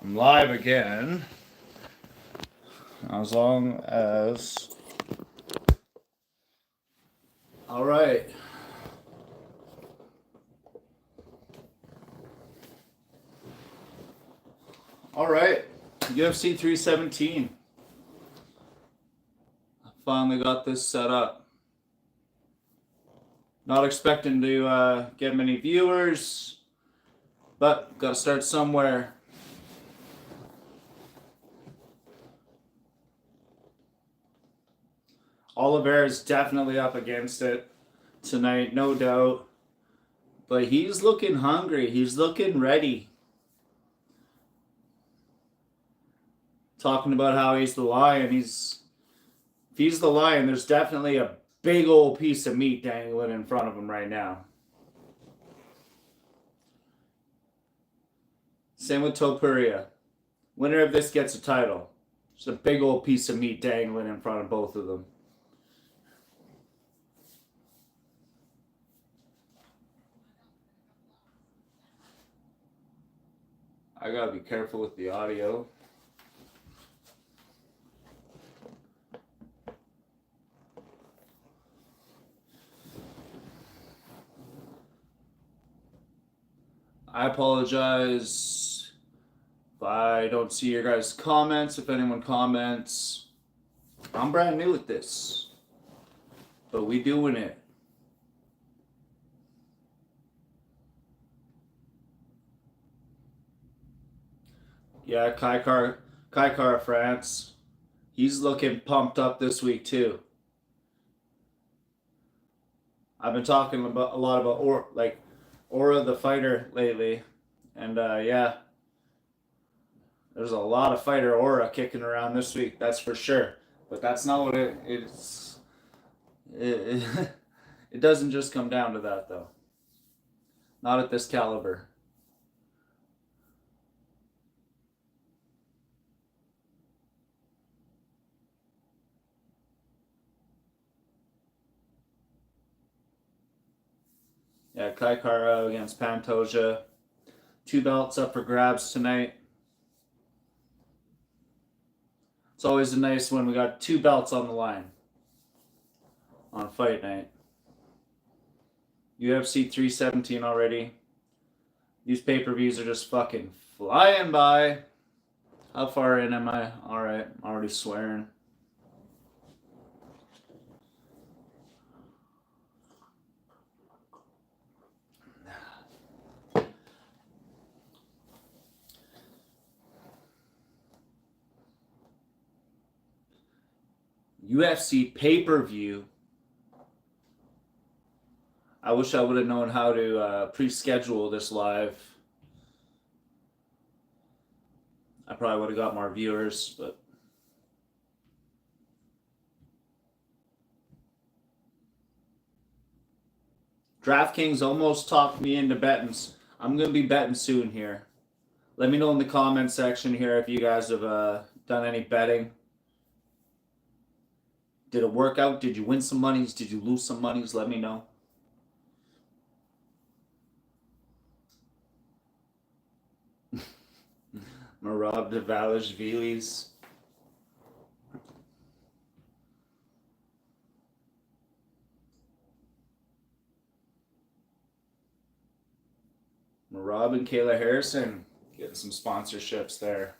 I'm live again. As long as... All right. All right. UFC 317. I finally got this set up. Not expecting to get many viewers, but gotta start somewhere. Oliveira is definitely up against it tonight, no doubt. But he's looking hungry. He's looking ready. Talking about how he's the lion. If he's the lion, there's definitely a big old piece of meat dangling in front of him right now. Same with Topuria. Winner of this gets a title. Just a big old piece of meat dangling in front of both of them. I gotta be careful with the audio. I apologize if I don't see your guys' comments. If anyone comments, I'm brand new at this, but we doing it. Yeah, Kaikar France. He's looking pumped up this week too. I've been talking about a lot about Aura the fighter lately, and yeah, there's a lot of fighter aura kicking around this week. That's for sure. But that's not what it's. It doesn't just come down to that though. Not at this caliber. Yeah, Kai Kara against Pantoja. 2 belts up for grabs tonight. It's always a nice when we got 2 belts on the line on fight night. UFC 317 already. These pay-per-views are just fucking flying by. How far in am I? Alright, I'm already swearing. UFC pay-per-view. I wish I would have known how to pre-schedule this live. I probably would have got more viewers, but DraftKings almost talked me into betting. I'm going to be betting soon here. Let me know in the comment section here if you guys have done any betting. Did it work out? Did you win some monies? Did you lose some monies? Let me know. Marab Devalishvilis. Marab and Kayla Harrison getting some sponsorships there.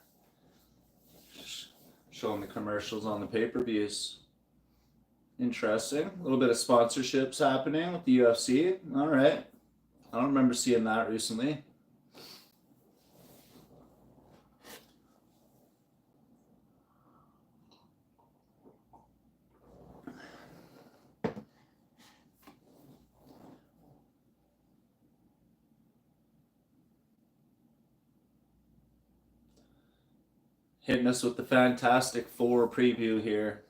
Showing the commercials on the pay-per-views. Interesting. A little bit of sponsorships happening with the UFC. All right. I don't remember seeing that recently. Hitting us with the Fantastic Four preview here.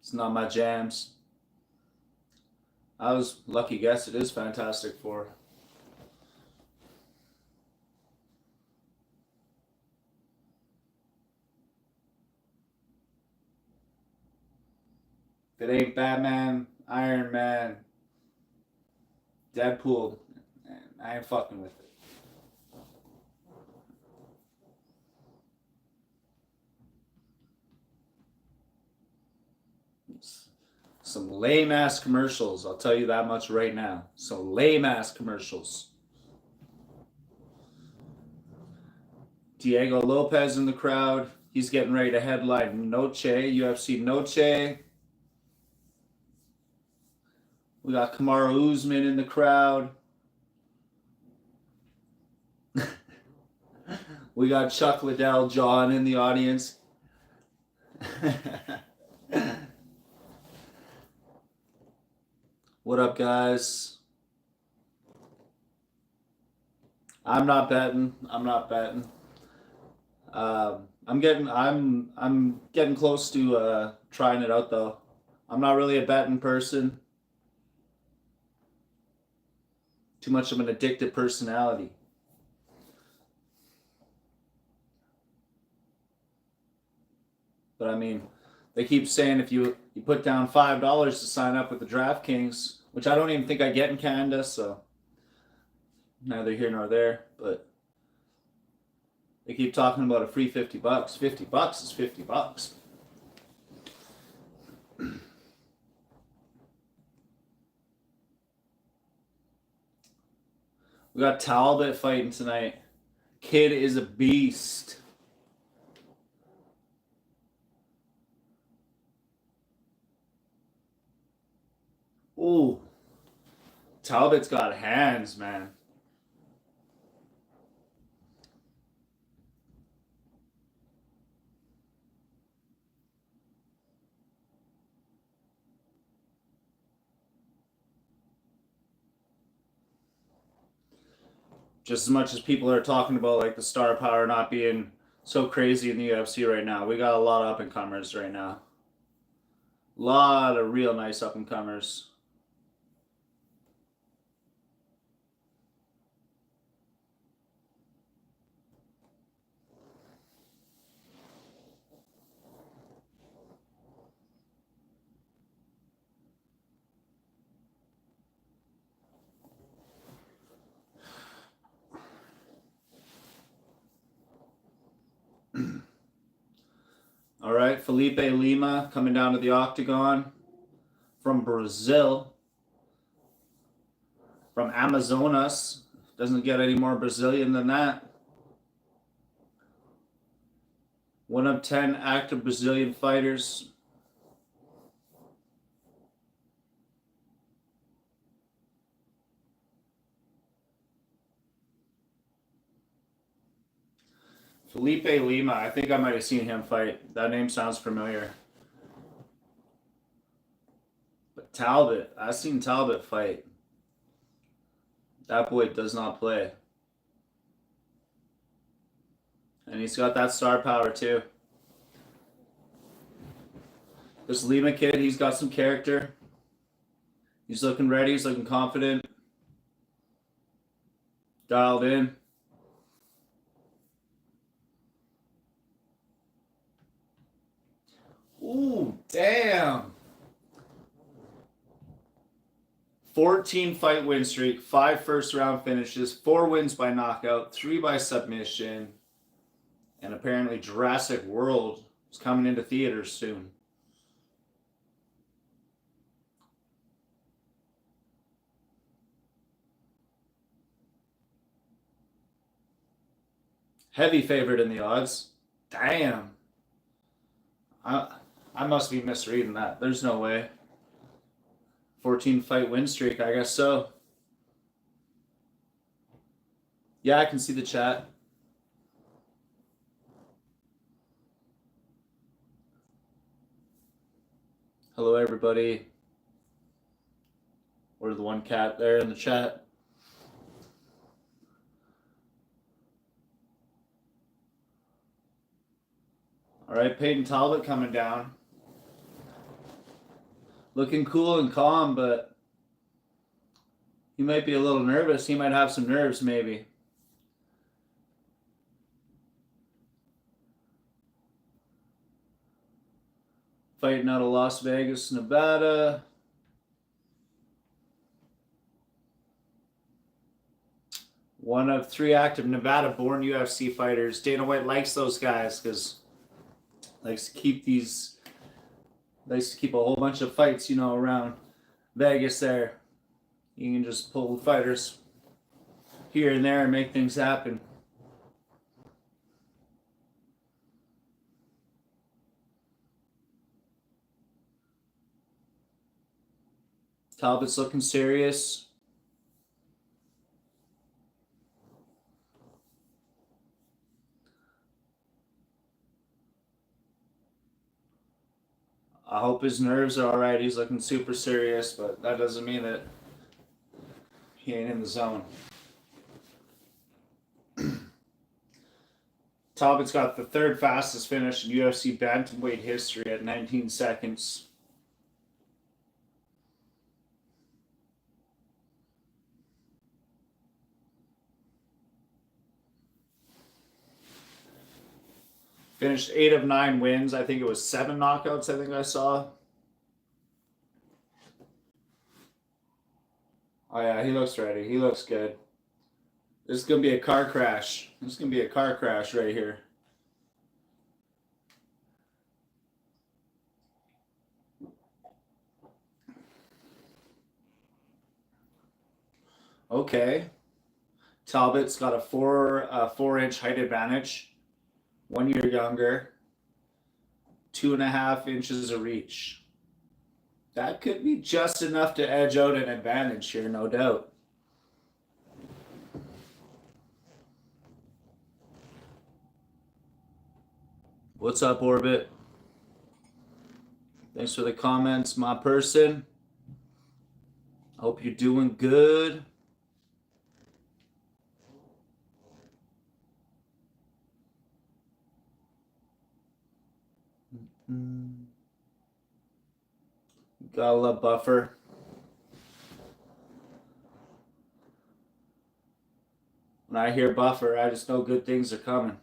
It's not my jams. I was lucky guess it is Fantastic Four. If it ain't Batman, Iron Man, Deadpool, I ain't fucking with it. Some lame ass commercials, I'll tell you that much right now. Some lame ass commercials. Diego Lopez in the crowd. He's getting ready to headline Noche, UFC Noche. We got Kamaru Usman in the crowd. We got Chuck Liddell John in the audience. What up, guys? I'm not betting. I'm getting close to trying it out though. I'm not really a betting person. Too much of an addicted personality. But I mean, they keep saying if you put down $5 to sign up with the DraftKings, which I don't even think I get in Canada, so neither here nor there. But they keep talking about a free $50. $50 is $50. We got Talbot fighting tonight. Kid is a beast. Ooh. Talbot's got hands, man. Just as much as people are talking about like the star power not being so crazy in the UFC right now, we got a lot of up and comers right now. A lot of real nice up and comers. All right, Felipe Lima coming down to the octagon from Brazil, from Amazonas. Doesn't get any more Brazilian than that. One of 10 active Brazilian fighters. Felipe Lima, I think I might have seen him fight. That name sounds familiar. But Talbot, I've seen Talbot fight. That boy does not play. And he's got that star power too. This Lima kid, he's got some character. He's looking ready, he's looking confident. Dialed in. Ooh, damn. 14 fight win streak, 5 first round finishes, 4 wins by knockout, 3 by submission, and apparently Jurassic World is coming into theaters soon. Heavy favorite in the odds. Damn. I must be misreading that. There's no way. 14 fight win streak, I guess so. Yeah, I can see the chat. Hello, everybody. Or the one cat there in the chat. All right, Peyton Talbot coming down. Looking cool and calm, but he might be a little nervous. He might have some nerves, maybe. fighting out of Las Vegas, Nevada. One of 3 active Nevada-born UFC fighters. Dana White likes those guys because likes to keep a whole bunch of fights, around Vegas there. You can just pull fighters here and there and make things happen. Talbot's looking serious. I hope his nerves are alright. He's looking super serious, but that doesn't mean that he ain't in the zone. Talbot's got the 3rd fastest finish in UFC bantamweight history at 19 seconds. Finished 8 of 9 wins. I think it was 7 knockouts, I think I saw. Oh yeah, he looks ready. He looks good. This is going to be a car crash. This is going to be a car crash right here. Okay. Talbot's got a 4-inch height advantage. 1 year younger. 2.5 inches of reach. That could be just enough to edge out an advantage here, no doubt. What's up, Orbit? Thanks for the comments, my person. Hope you're doing good. Gotta love Buffer. When I hear Buffer, I just know good things are coming.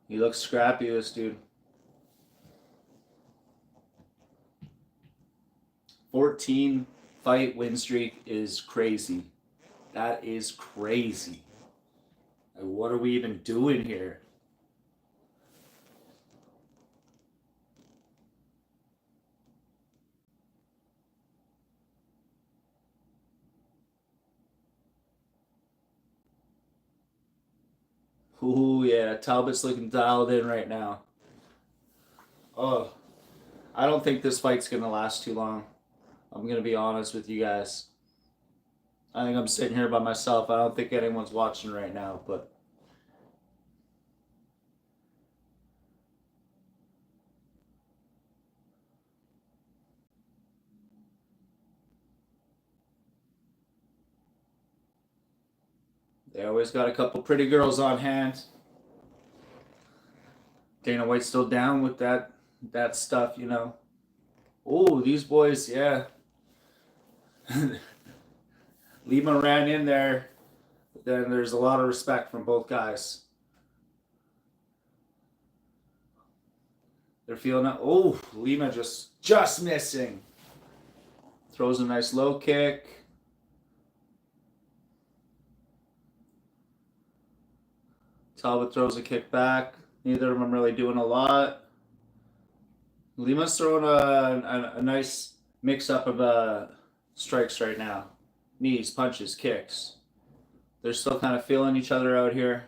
He looks scrappy, this dude. 14 fight win streak is crazy. That is crazy. Like, what are we even doing here? Ooh, yeah. Talbot's looking dialed in right now. Oh, I don't think this fight's going to last too long. I'm going to be honest with you guys. I think I'm sitting here by myself. I don't think anyone's watching right now, but they always got a couple pretty girls on hand. Dana White's still down with that stuff, Oh, these boys, yeah. Lima ran in there, but then there's a lot of respect from both guys. They're feeling it. Oh, Lima just missing. Throws a nice low kick. Talbot throws a kick back. Neither of them really doing a lot. Lima's throwing a nice mix-up of strikes right now. Knees, punches, kicks. They're still kind of feeling each other out here.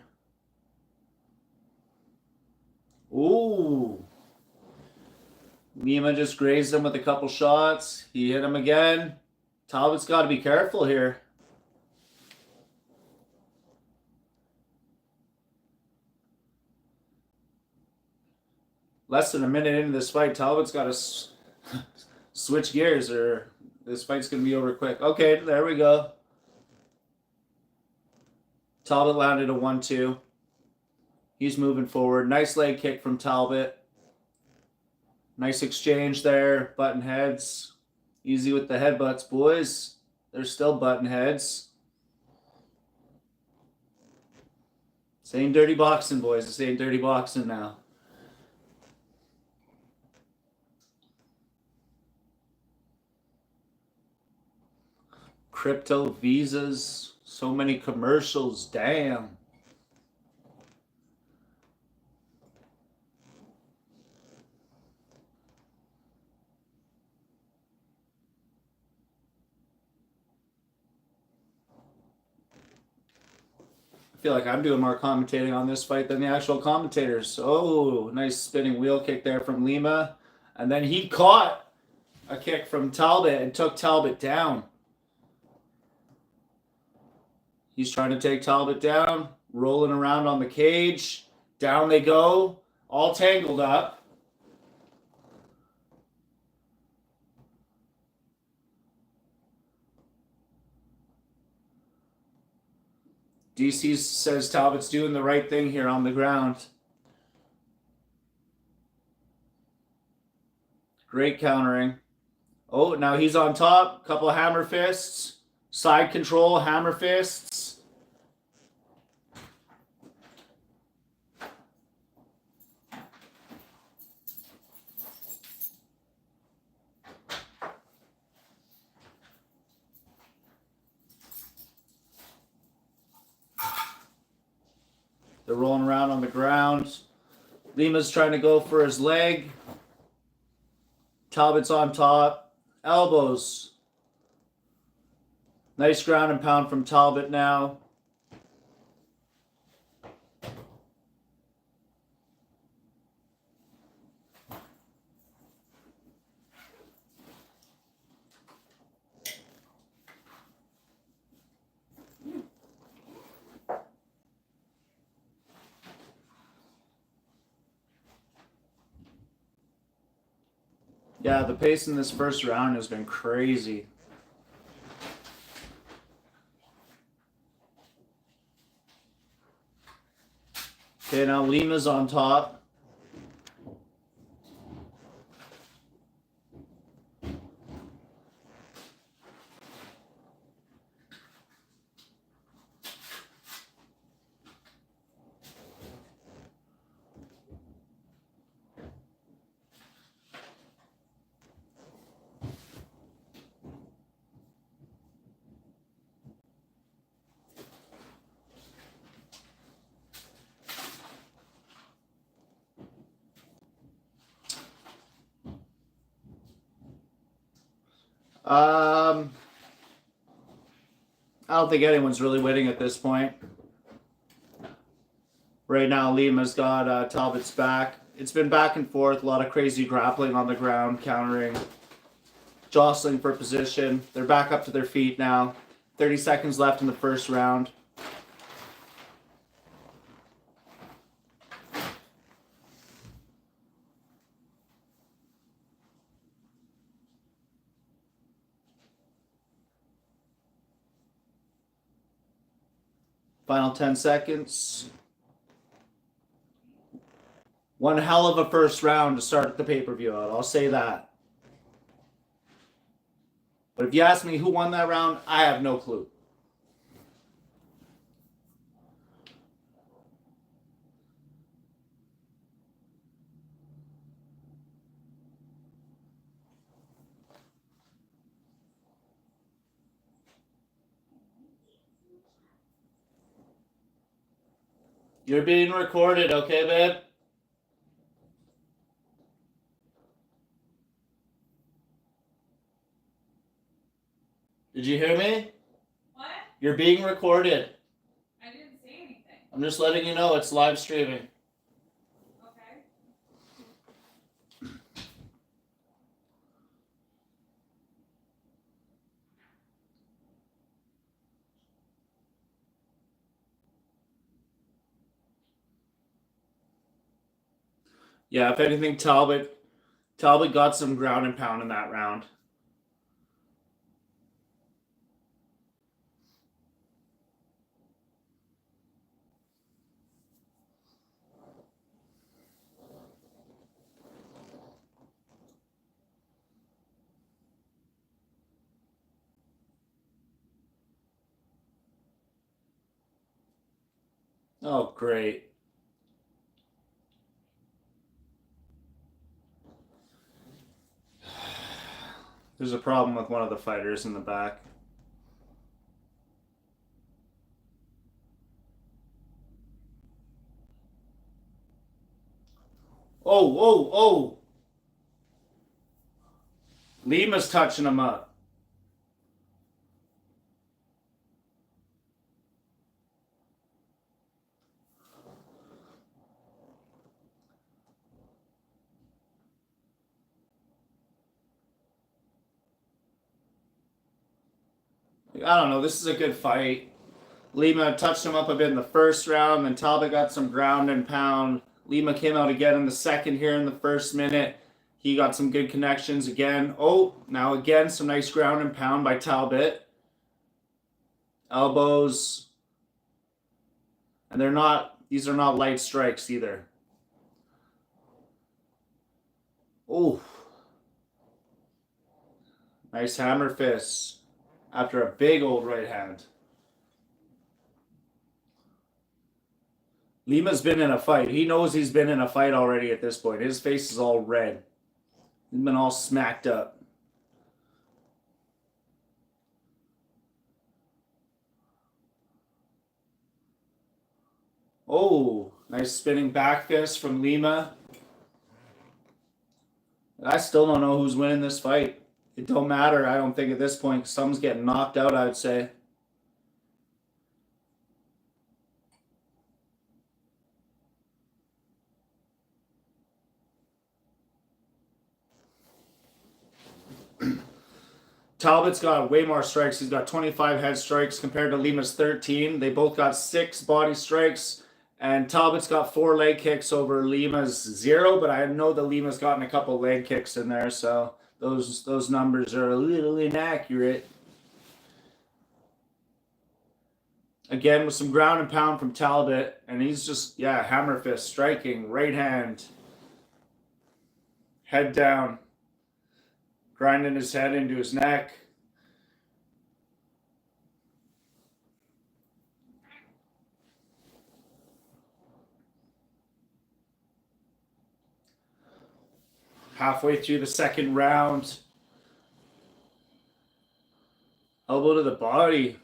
Ooh. Lima just grazed him with a couple shots. He hit him again. Talbot's got to be careful here. Less than a minute into this fight, Talbot's got to switch gears or this fight's going to be over quick. Okay, there we go. Talbot landed a 1-2. He's moving forward. Nice leg kick from Talbot. Nice exchange there. Button heads. Easy with the headbutts, boys. They're still button heads. This ain't dirty boxing, boys. This ain't dirty boxing now. Crypto visas. So many commercials. Damn. I feel like I'm doing more commentating on this fight than the actual commentators. Oh, nice spinning wheel kick there from Lima. And then he caught a kick from Talbot and took Talbot down. He's trying to take Talbot down, rolling around on the cage. Down they go, all tangled up. DC says Talbot's doing the right thing here on the ground. Great countering. Oh, now he's on top. Couple of hammer fists. Side control, hammer fists. They're rolling around on the ground. Lima's trying to go for his leg. Talbot's on top. Elbows. Nice ground and pound from Talbot now. Yeah, the pace in this first round has been crazy. Okay, now Lima's on top. I don't think anyone's really winning at this point. Right now, Lima's got Talbot's back. It's been back and forth, a lot of crazy grappling on the ground, countering, jostling for position. They're back up to their feet now. 30 seconds left in the first round. Final 10 seconds. One hell of a first round to start the pay-per-view out. I'll say that. But if you ask me who won that round, I have no clue. You're being recorded, okay, babe? Did you hear me? What? You're being recorded. I didn't say anything. I'm just letting you know it's live streaming. Okay. Yeah, if anything, Talbot got some ground and pound in that round. Oh, great. There's a problem with one of the fighters in the back. Oh, oh, oh! Lima's touching him up. I don't know. This is a good fight. Lima touched him up a bit in the first round, then Talbot got some ground and pound. Lima came out again in the second here in the first minute. He got some good connections again. Oh, now again, some nice ground and pound by Talbot. Elbows. And these are not light strikes either. Oh, nice hammer fist after a big old right hand. Lima's been in a fight. He knows he's been in a fight already at this point. His face is all red. He's been all smacked up. Oh, nice spinning back fist from Lima. I still don't know who's winning this fight. It don't matter, I don't think, at this point. Someone's getting knocked out, I would say. Talbot's got way more strikes. He's got 25 head strikes compared to Lima's 13. They both got 6 body strikes. And Talbot's got 4 leg kicks over Lima's 0. But I know that Lima's gotten a couple leg kicks in there. So those numbers are a little inaccurate. Again, with some ground and pound from Talbot. And he's just, yeah, hammer fist, striking, right hand. Head down. Grinding his head into his neck. Halfway through the second round. Elbow to the body.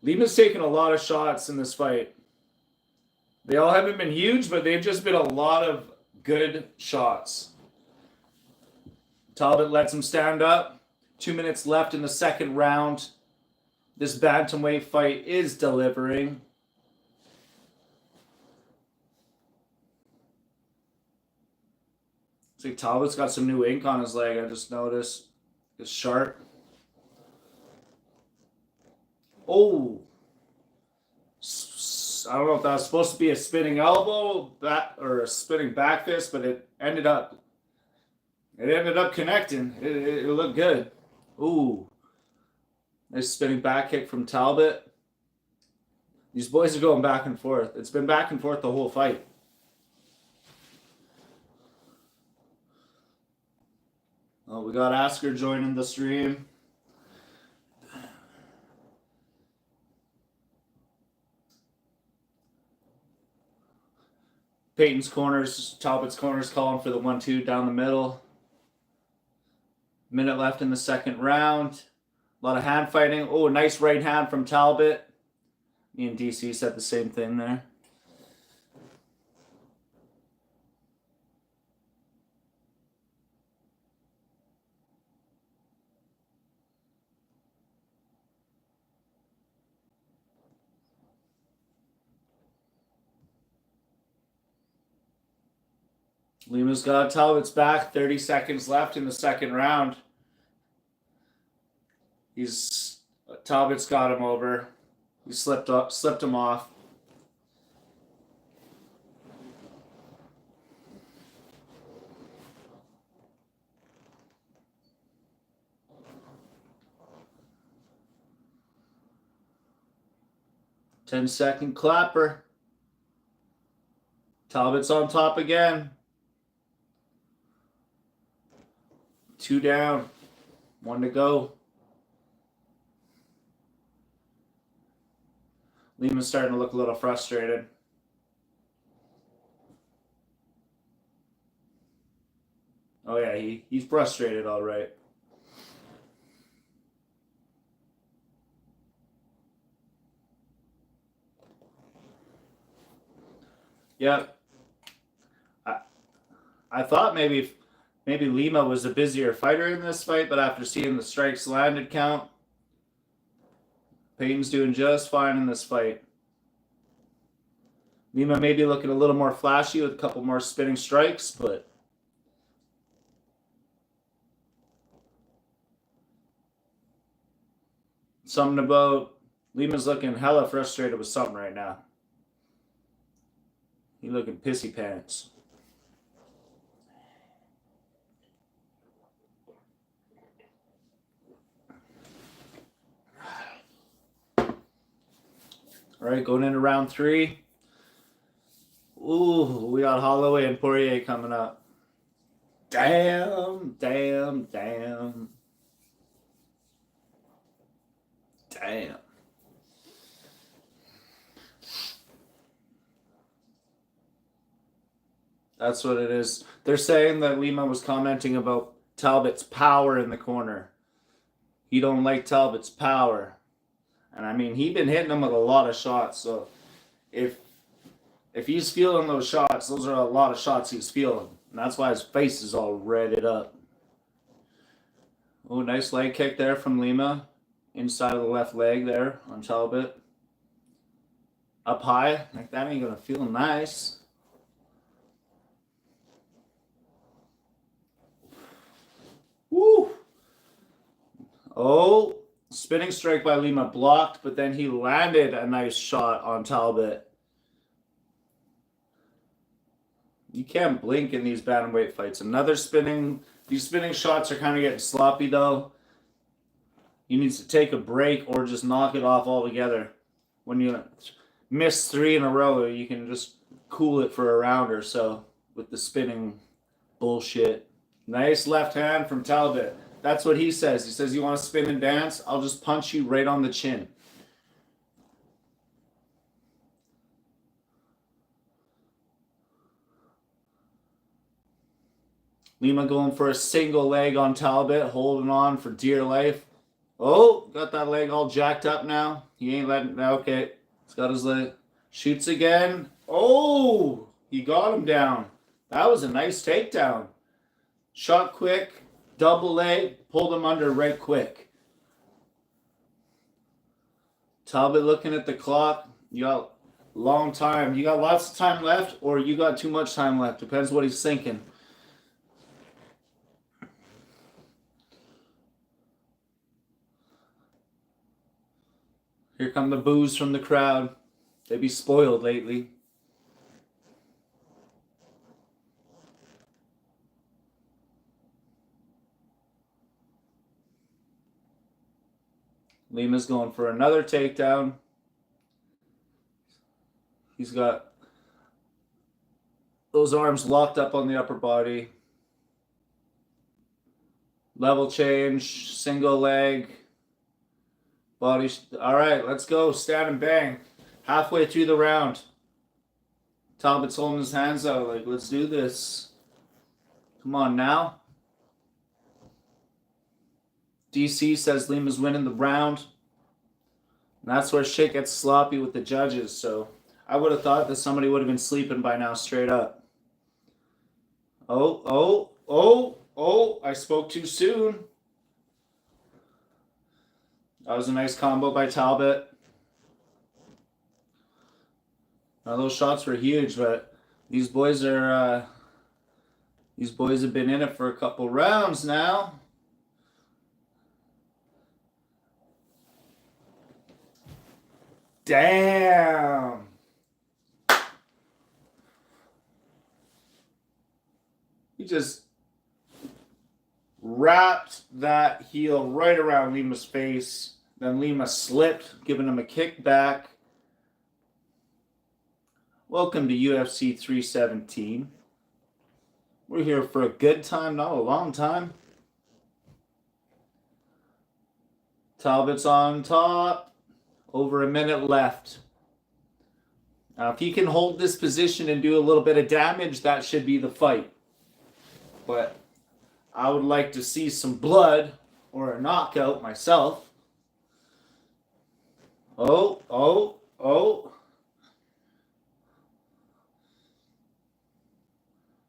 Lima's taken a lot of shots in this fight. They all haven't been huge, but they've just been a lot of good shots. Talbot lets him stand up. 2 minutes left in the second round. This bantamweight fight is delivering. Looks like Talbot's got some new ink on his leg, I just noticed. It's sharp. Oh. I don't know if that was supposed to be a spinning elbow or a spinning back fist, but it ended up connecting. It looked good. Ooh. Nice spinning back kick from Talbot. These boys are going back and forth. It's been back and forth the whole fight. Oh, we got Asker joining the stream. Peyton's corners, Talbot's corners calling for the 1-2 down the middle. Minute left in the second round. A lot of hand fighting. Oh, nice right hand from Talbot. Me and DC said the same thing there. Lima's got Talbot's back. 30 seconds left in the second round. Talbot's got him over. He slipped him off. Ten-second clapper. Talbot's on top again. 2 down. 1 to go. Lima's starting to look a little frustrated. Oh yeah, he's frustrated, all right. Yeah, I thought maybe Lima was a busier fighter in this fight, but after seeing the strikes landed count, Payton's doing just fine in this fight. Lima may be looking a little more flashy with a couple more spinning strikes, but something about Lima's looking hella frustrated with something right now. He looking pissy pants. All right, going into round 3. Ooh, we got Holloway and Poirier coming up. Damn. That's what it is. They're saying that Lima was commenting about Talbot's power in the corner. He don't like Talbot's power. And I mean, he been hitting him with a lot of shots, so if he's feeling those shots, those are a lot of shots he's feeling. And that's why his face is all redded up. Oh, nice leg kick there from Lima. Inside of the left leg there on Talbot. Up high. Like that ain't gonna feel nice. Woo! Oh, spinning strike by Lima blocked, but then he landed a nice shot on Talbot. You can't blink in these bantamweight fights. These spinning shots are kind of getting sloppy though. You need to take a break or just knock it off altogether. When you miss 3 in a row, you can just cool it for a round or so with the spinning bullshit. Nice left hand from Talbot. That's what he says. He says, you want to spin and dance? I'll just punch you right on the chin. Lima going for a single leg on Talbot, holding on for dear life. Oh, got that leg all jacked up now. He ain't letting... Okay, he's got his leg. Shoots again. Oh, he got him down. That was a nice takedown. Shot quick, double leg, pulled him under right quick. Talbot looking at the clock. You got a long time. You got lots of time left, or you got too much time left. Depends what he's thinking. Here come the boos from the crowd. They be spoiled lately. Lima's going for another takedown. He's got those arms locked up on the upper body. Level change, single leg. Body. All right, let's go. Stand and bang. Halfway through the round. Talbot's holding his hands out like, let's do this. Come on now. DC says Lima's winning the round. And that's where shit gets sloppy with the judges. So I would have thought that somebody would have been sleeping by now straight up. Oh, I spoke too soon. That was a nice combo by Talbot. Now those shots were huge, but these boys have been in it for a couple rounds now. Damn. He just wrapped that heel right around Lima's face. Then Lima slipped, giving him a kick back. Welcome to UFC 317. We're here for a good time, not a long time. Talbot's on top. Over a minute left. Now, if he can hold this position and do a little bit of damage, that should be the fight. But I would like to see some blood or a knockout myself. Oh.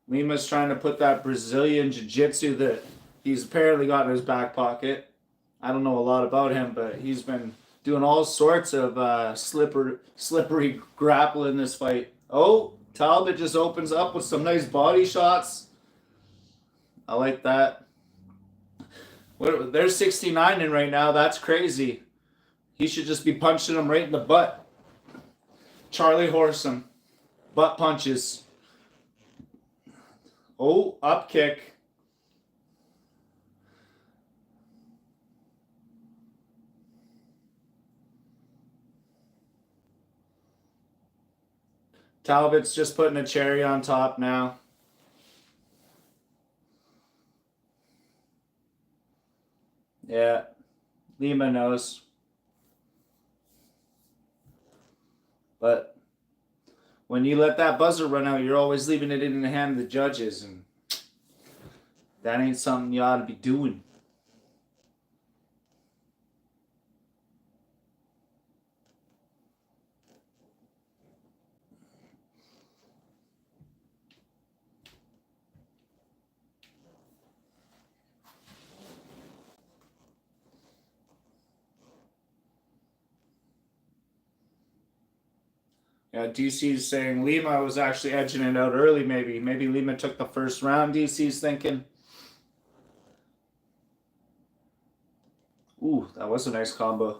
Lima's trying to put that Brazilian jiu-jitsu that he's apparently got in his back pocket. I don't know a lot about him, but he's been doing all sorts of slippery grapple in this fight. Oh, Talbot just opens up with some nice body shots. I like that. They're 69 in right now. That's crazy. He should just be punching him right in the butt. Charlie horse him. Butt punches. Oh, up kick. Talbot's just putting a cherry on top now. Yeah, Lima knows. But when you let that buzzer run out, you're always leaving it in the hand of the judges, and that ain't something you ought to be doing. Yeah, DC's saying Lima was actually edging it out early, maybe. Maybe Lima took the first round, DC's thinking. Ooh, that was a nice combo.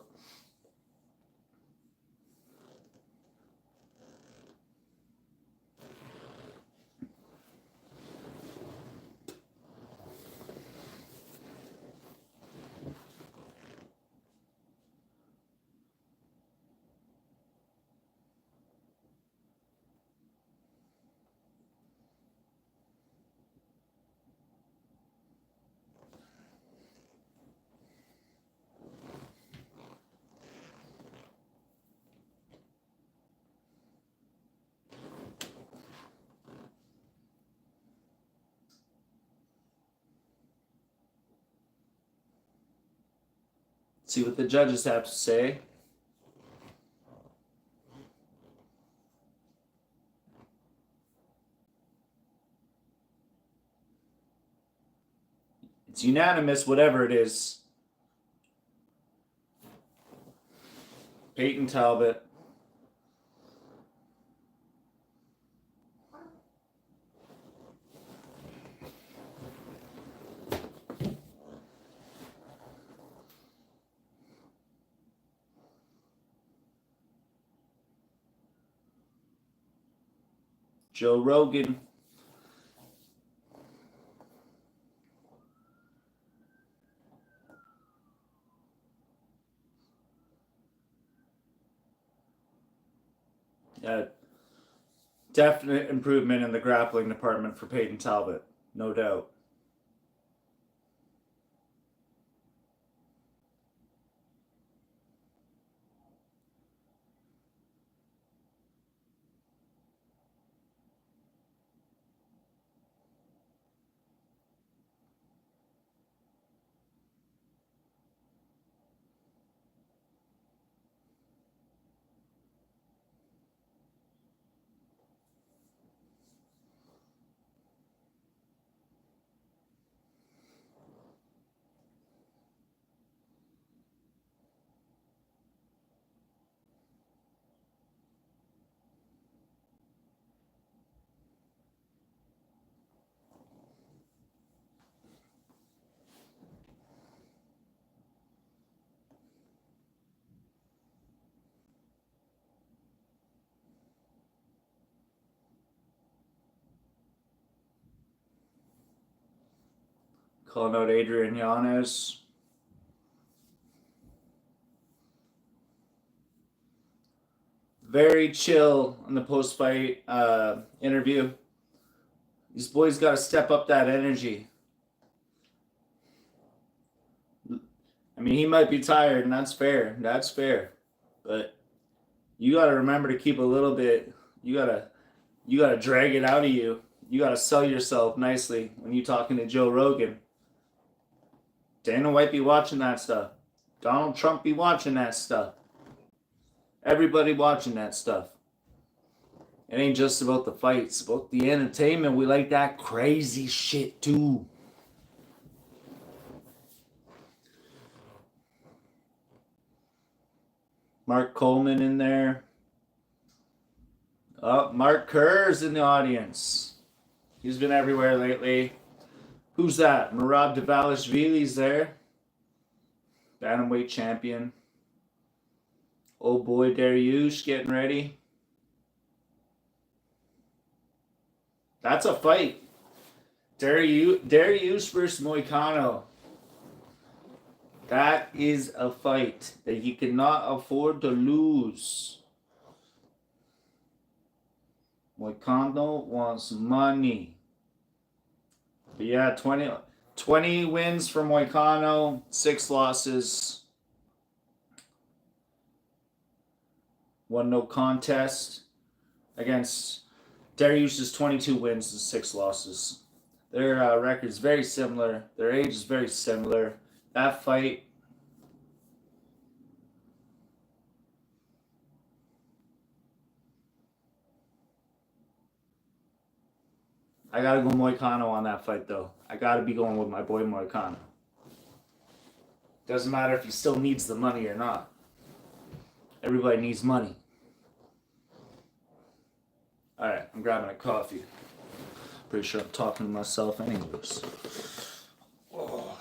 See what the judges have to say. It's unanimous, whatever it is. Peyton Talbot. Joe Rogan. Definite improvement in the grappling department for Peyton Talbot, no doubt. Calling out Adrian Yanez. Very chill in the post-fight interview. These boys got to step up that energy. I mean, he might be tired, and that's fair. That's fair. But you got to remember to keep a little bit. You gotta drag it out of you. You gotta sell yourself nicely when you're talking to Joe Rogan. Dana White be watching that stuff. Donald Trump be watching that stuff. Everybody watching that stuff. It ain't just about the fights, it's about the entertainment. We like that crazy shit too. Mark Coleman in there. Oh, Mark Kerr's in the audience. He's been everywhere lately. Who's that? Merab Dvalishvili's there. Bantamweight champion. Old boy Dariush getting ready. That's a fight. Dariush versus Moicano. That is a fight that you cannot afford to lose. Moicano wants money. But yeah, 20 wins for Moicano, 6 losses. 1 no contest against Dariush's 22 wins and 6 losses. Their record's very similar. Their age is very similar. That fight, I gotta go Moicano on that fight though. I gotta be going with my boy Moicano. Doesn't matter if he still needs the money or not. Everybody needs money. Alright, I'm grabbing a coffee. Pretty sure I'm talking to myself anyways. Oh.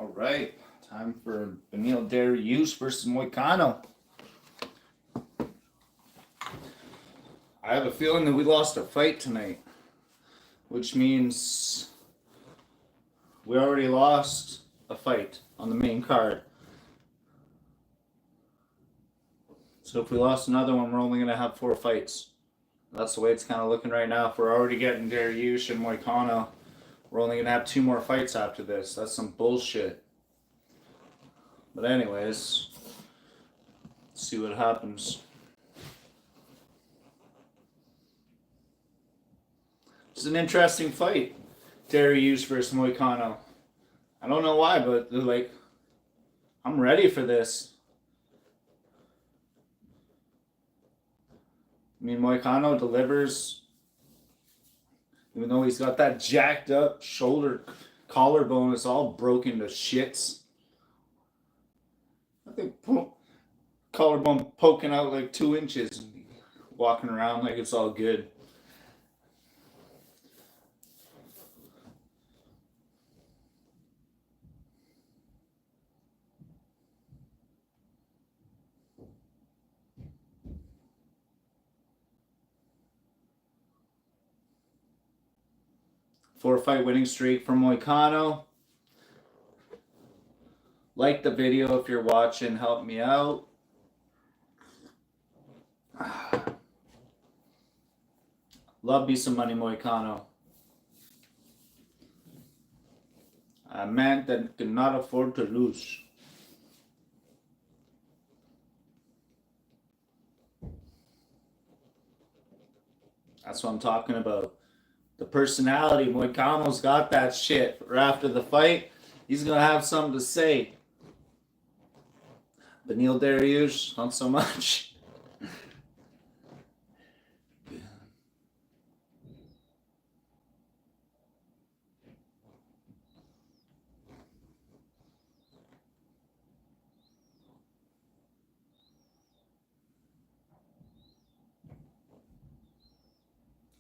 All right, time for Beneil Dariush versus Moicano. I have a feeling that we lost a fight tonight, which means we already lost a fight on the main card. So if we lost another one, we're only going to have 4 fights. That's the way it's kind of looking right now. If we're already getting Dariush and Moicano, we're only going to have 2 more fights after this. That's some bullshit. But anyways, let's see what happens. It's an interesting fight. Dariush versus Moicano. I don't know why, but they're like, I'm ready for this. I mean, Moicano delivers. Even though he's got that jacked up shoulder collarbone, it's all broken to shits. I think collarbone poking out like 2 inches, and walking around like it's all good. Four-fight winning streak for Moicano. Like the video if you're watching, help me out. Love me some money, Moicano. A man that cannot afford to lose. That's what I'm talking about. The personality. Moicano's got that shit. Or after the fight, he's gonna have something to say. Beneil Dariush, not so much.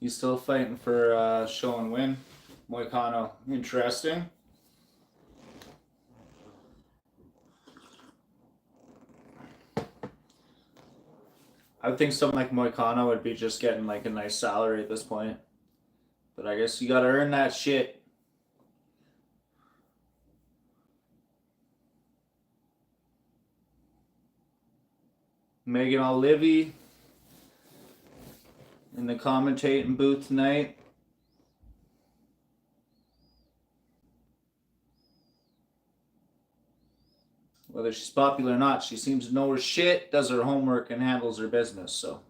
He's still fighting for show and win. Moicano, interesting. I would think something like Moicano would be just getting like a nice salary at this point. But I guess you gotta earn that shit. Megan O'Leary in the commentating booth tonight. Whether she's popular or not, she seems to know her shit, does her homework, and handles her business, so.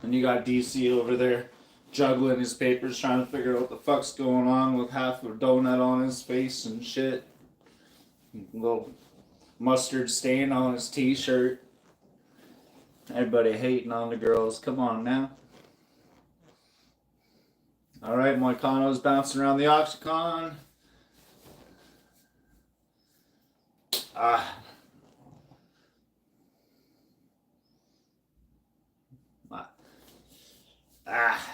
And you got DC over there juggling his papers, trying to figure out what the fuck's going on with half a donut on his face and shit. A little mustard stain on his t-shirt. Everybody hating on the girls. Come on now. Alright, Moicano's bouncing around the octagon. Ah. Ah.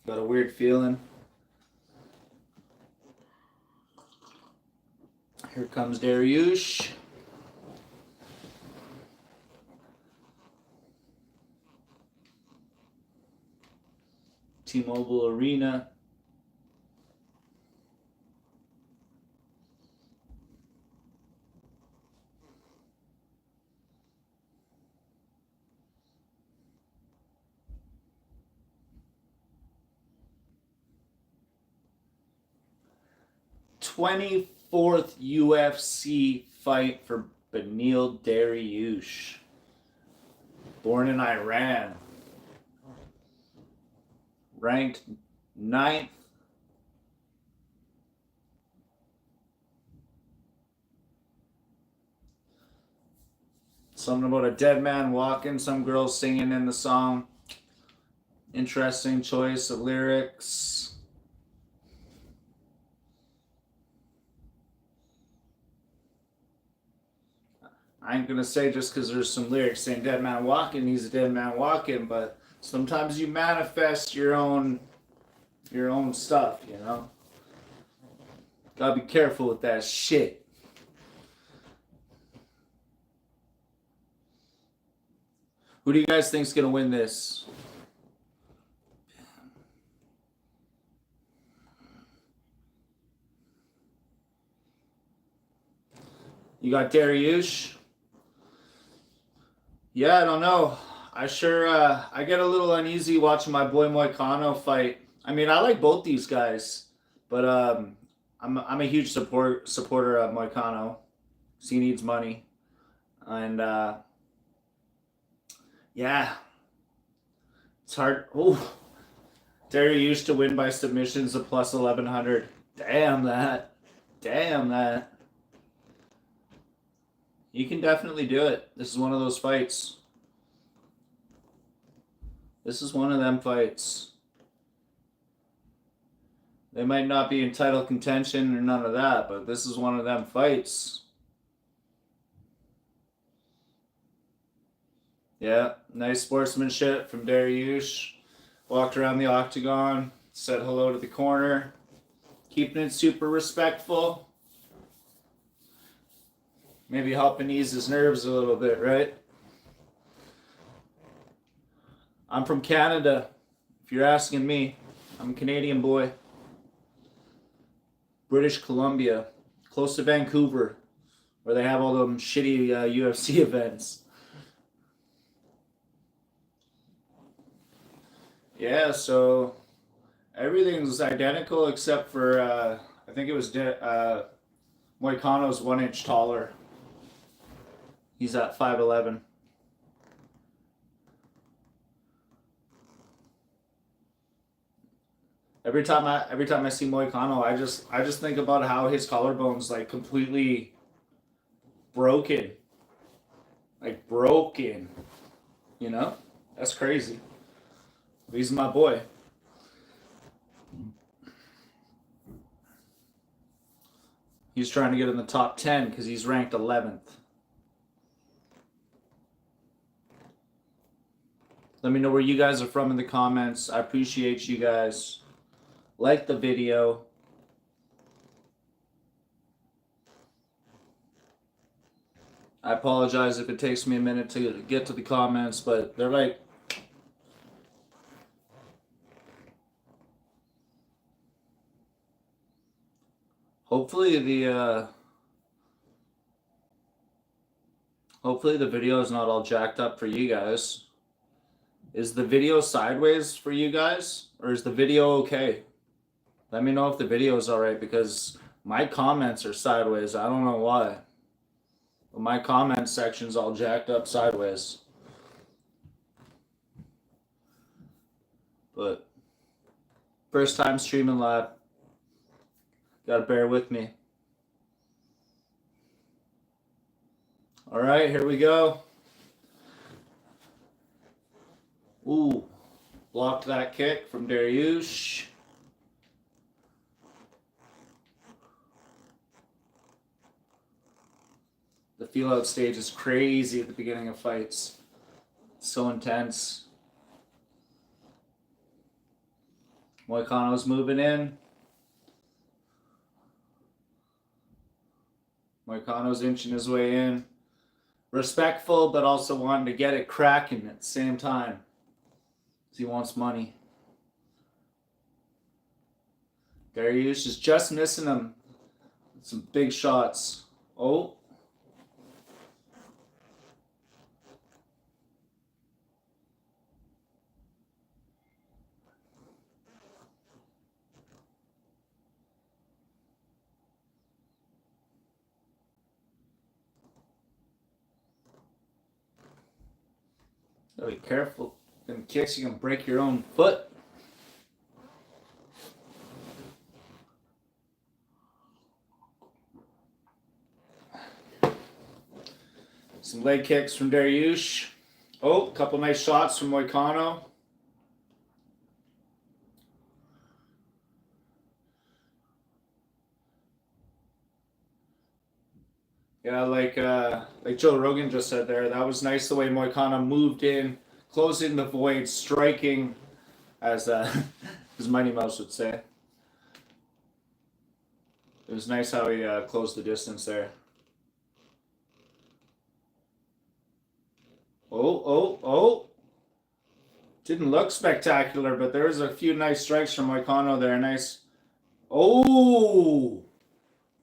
Got a weird feeling. Here comes Dariush. T-Mobile Arena. '24th UFC fight for Beneil Dariush. Born in Iran. Ranked 9th. Something about a dead man walking, some girls singing in the song. Interesting choice of lyrics. I ain't gonna say just because there's some lyrics saying dead man walking, he's a dead man walking, but sometimes you manifest your own stuff, you know? Gotta be careful with that shit. Who do you guys think's gonna win this? You got Dariush? Yeah, I don't know. I get a little uneasy watching my boy Moicano fight. I mean, I like both these guys, but I'm a huge supporter of Moicano. He needs money, and yeah, it's hard. Oh, Dariush to win by submissions a plus 1100. Damn that. Damn that. You can definitely do it. This is one of those fights. This is one of them fights. They might not be in title contention or none of that, but this is one of them fights. Yeah, nice sportsmanship from Dariush. Walked around the octagon, said hello to the corner, keeping it super respectful. Maybe helping ease his nerves a little bit, right? I'm from Canada, if you're asking me. I'm a Canadian boy. British Columbia, close to Vancouver, where they have all them shitty UFC events. Yeah, so everything's identical except for I think it was Moicano's 1 inch taller. He's at 5'11". Every time I see Moicano, I just think about how his collarbone's like completely broken. Like broken. You know? That's crazy. He's my boy. He's trying to get in the top 10 because he's ranked 11th. Let me know where you guys are from in the comments. I appreciate you guys. Like the video. I apologize if it takes me a minute to get to the comments, but they're like... Hopefully the video is not all jacked up for you guys. Is the video sideways for you guys? Or is the video okay? Let me know if the video is alright, because my comments are sideways. I don't know why. But my comment section's all jacked up sideways. But first time streaming live. Gotta bear with me. Alright, here we go. Ooh. Blocked that kick from Dariush. The feel out stage is crazy at the beginning of fights. It's so intense. Moicano's moving in. Moicano's inching his way in. Respectful, but also wanting to get it cracking at the same time. He wants money. Dariush is just missing him. Some big shots. Oh. Gotta be careful. Them kicks, you can break your own foot. Some leg kicks from Dariush. Oh, a couple nice shots from Moicano. Yeah, like Joe Rogan just said there, that was nice the way Moicano moved in, closing the void, striking, as Mighty Mouse would say. It was nice how he closed the distance there. Oh. Didn't look spectacular, but there was a few nice strikes from Moicano there. Nice. Oh!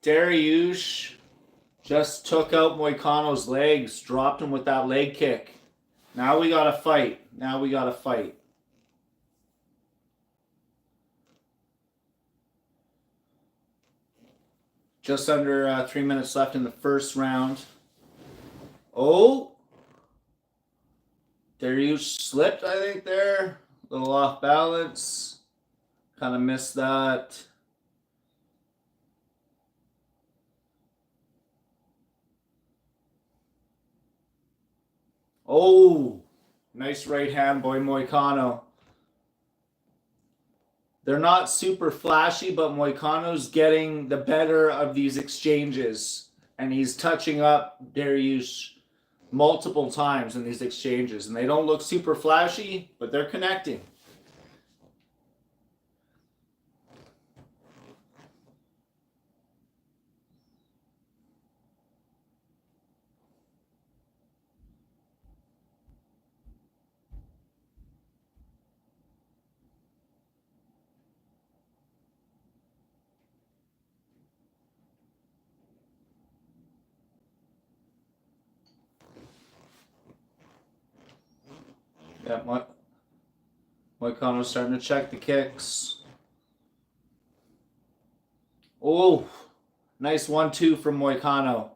Dariush just took out Moicano's legs, dropped him with that leg kick. Now we gotta fight. Just under 3 minutes left in the first round. Oh! Dariush slipped, I think, there. A little off balance. Kind of missed that. Oh! Nice right hand, boy Moicano. They're not super flashy, but Moicano's getting the better of these exchanges. And he's touching up Dariush multiple times in these exchanges. And they don't look super flashy, but they're connecting. Yeah, Moicano's starting to check the kicks. Oh, nice 1-2 from Moicano.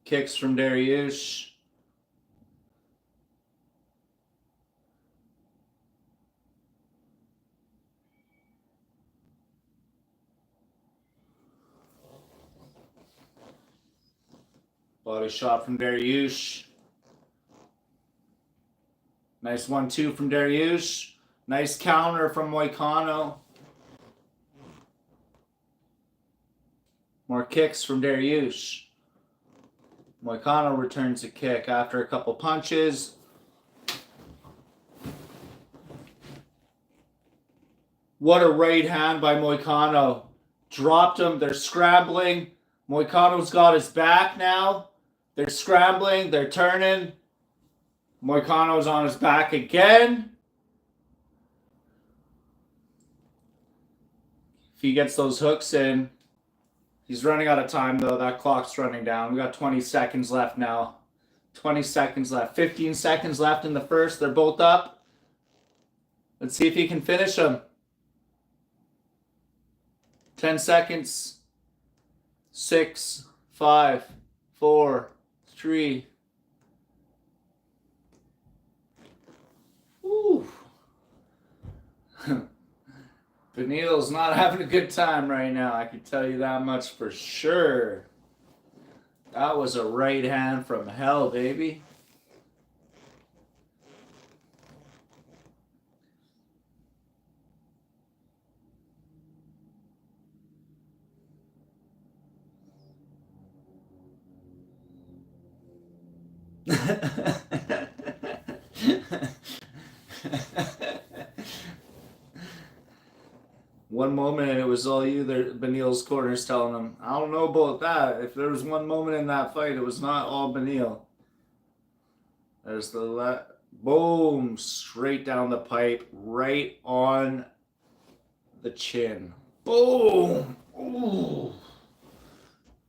Kicks from Dariush. Body shot from Dariush. Nice 1-2 from Dariush. Nice counter from Moicano. More kicks from Dariush. Moicano returns a kick after a couple punches. What a right hand by Moicano. Dropped him. They're scrambling. Moicano's got his back now. They're scrambling. They're turning. Moicano's on his back again. If he gets those hooks in, he's running out of time, though. That clock's running down. We got 20 seconds left now. 20 seconds left. 15 seconds left in the first. They're both up. Let's see if he can finish them. 10 seconds. 6, 5, 4, 3. Ooh. Benil's not having a good time right now. I can tell you that much for sure. That was a right hand from hell, baby. One moment and it was all you there. Benil's corner's telling him, I don't know about that. If there was one moment in that fight, it was not all Benil. There's the boom, straight down the pipe, right on the chin. Boom. Ooh.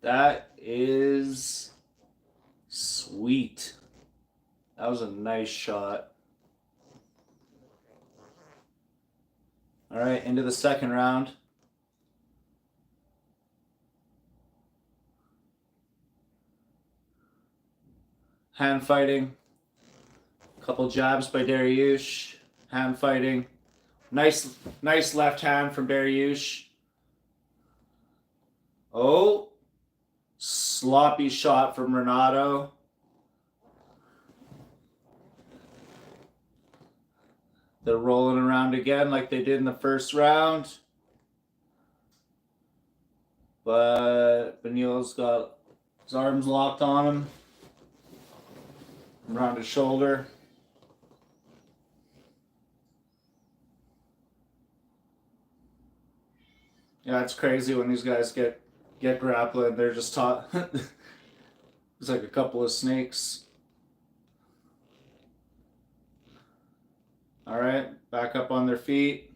That is sweet. That was a nice shot. All right, into the second round. Hand fighting. Couple jabs by Dariush. Hand fighting. Nice left hand from Dariush. Oh, sloppy shot from Renato. They're rolling around again like they did in the first round. But Benil's got his arms locked on him. Around his shoulder. Yeah, it's crazy when these guys get grappling. They're just taught. It's like a couple of snakes. All right, back up on their feet.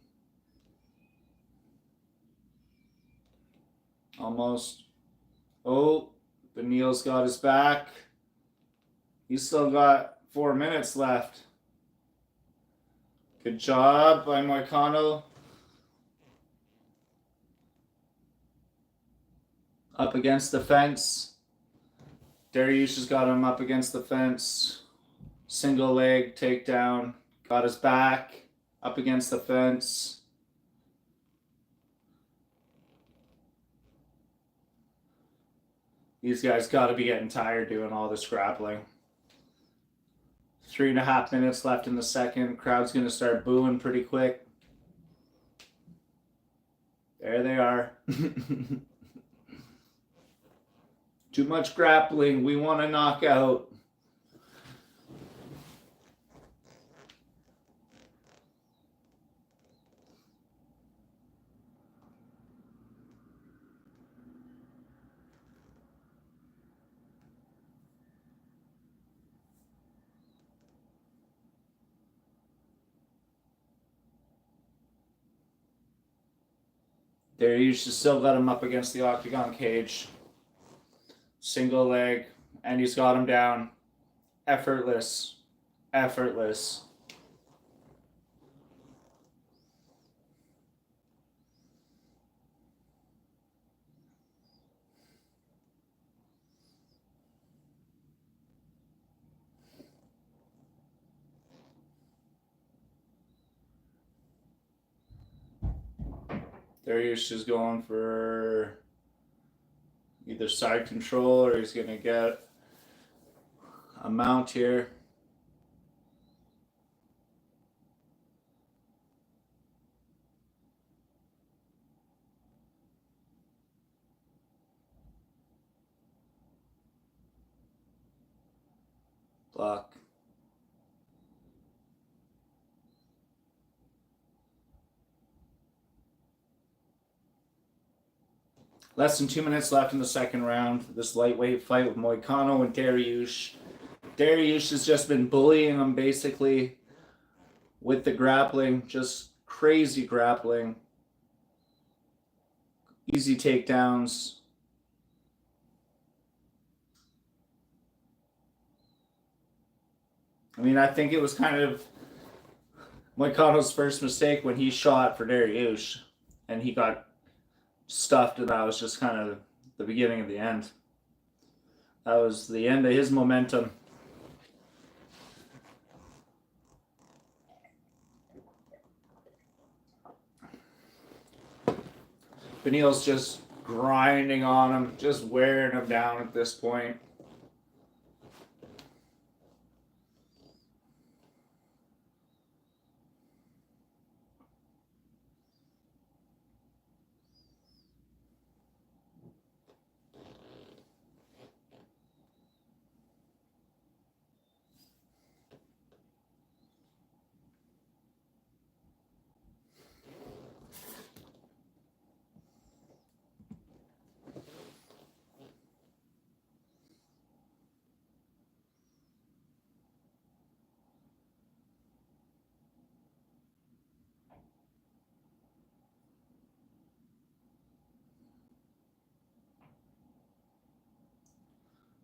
Almost. Oh, Benil's got his back. He's still got 4 minutes left. Good job by Moicano. Up against the fence. Dariush has got him up against the fence. Single leg takedown. Got his back. Up against the fence. These guys got to be getting tired doing all this grappling. 3.5 minutes left in the second. Crowd's going to start booing pretty quick. There they are. Too much grappling. We want to knock out. Dariush still got him up against the octagon cage. Single leg, and he's got him down. Effortless. Effortless. Dariush is going for either side control or he's going to get a mount here. Block. Less than 2 minutes left in the second round. This lightweight fight with Moicano and Dariush. Dariush has just been bullying him basically with the grappling. Just crazy grappling. Easy takedowns. I mean, I think it was kind of Moicano's first mistake when he shot for Dariush and he got stuffed, and that was just kind of the beginning of the end. That was the end of his momentum. Beneil's just grinding on him, just wearing him down at this point.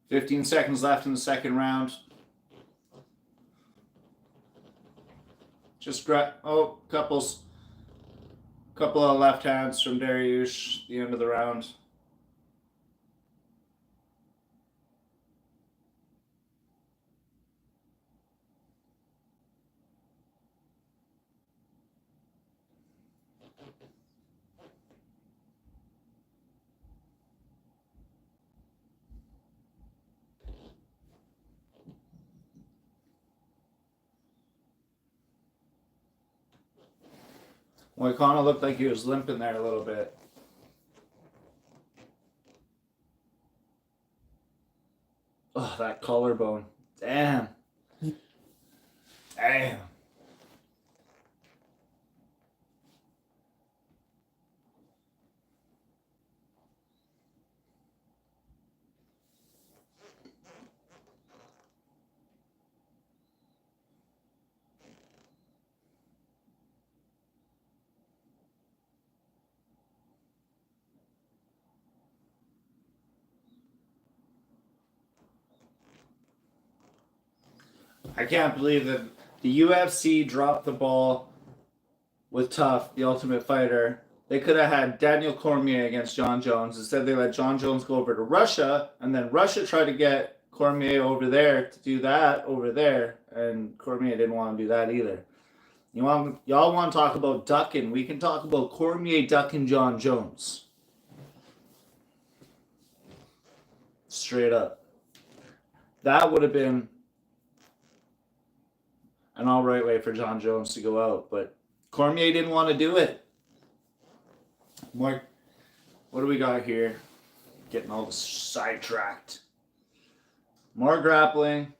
"15 seconds left in the second round. Just couple of left hands from Dariush. The end of the round. Moicano looked like he was limping there a little bit. Oh, that collarbone. Damn. Damn. I can't believe that the UFC dropped the ball with Tough, the Ultimate Fighter. They could have had Daniel Cormier against John Jones. Instead, they let John Jones go over to Russia, and then Russia tried to get Cormier over there to do that over there, and Cormier didn't want to do that either. Y'all want to talk about ducking? We can talk about Cormier ducking John Jones. Straight up. That would have been an all right way for John Jones to go out, but Cormier didn't want to do it. What do we got here? Getting all sidetracked. More grappling.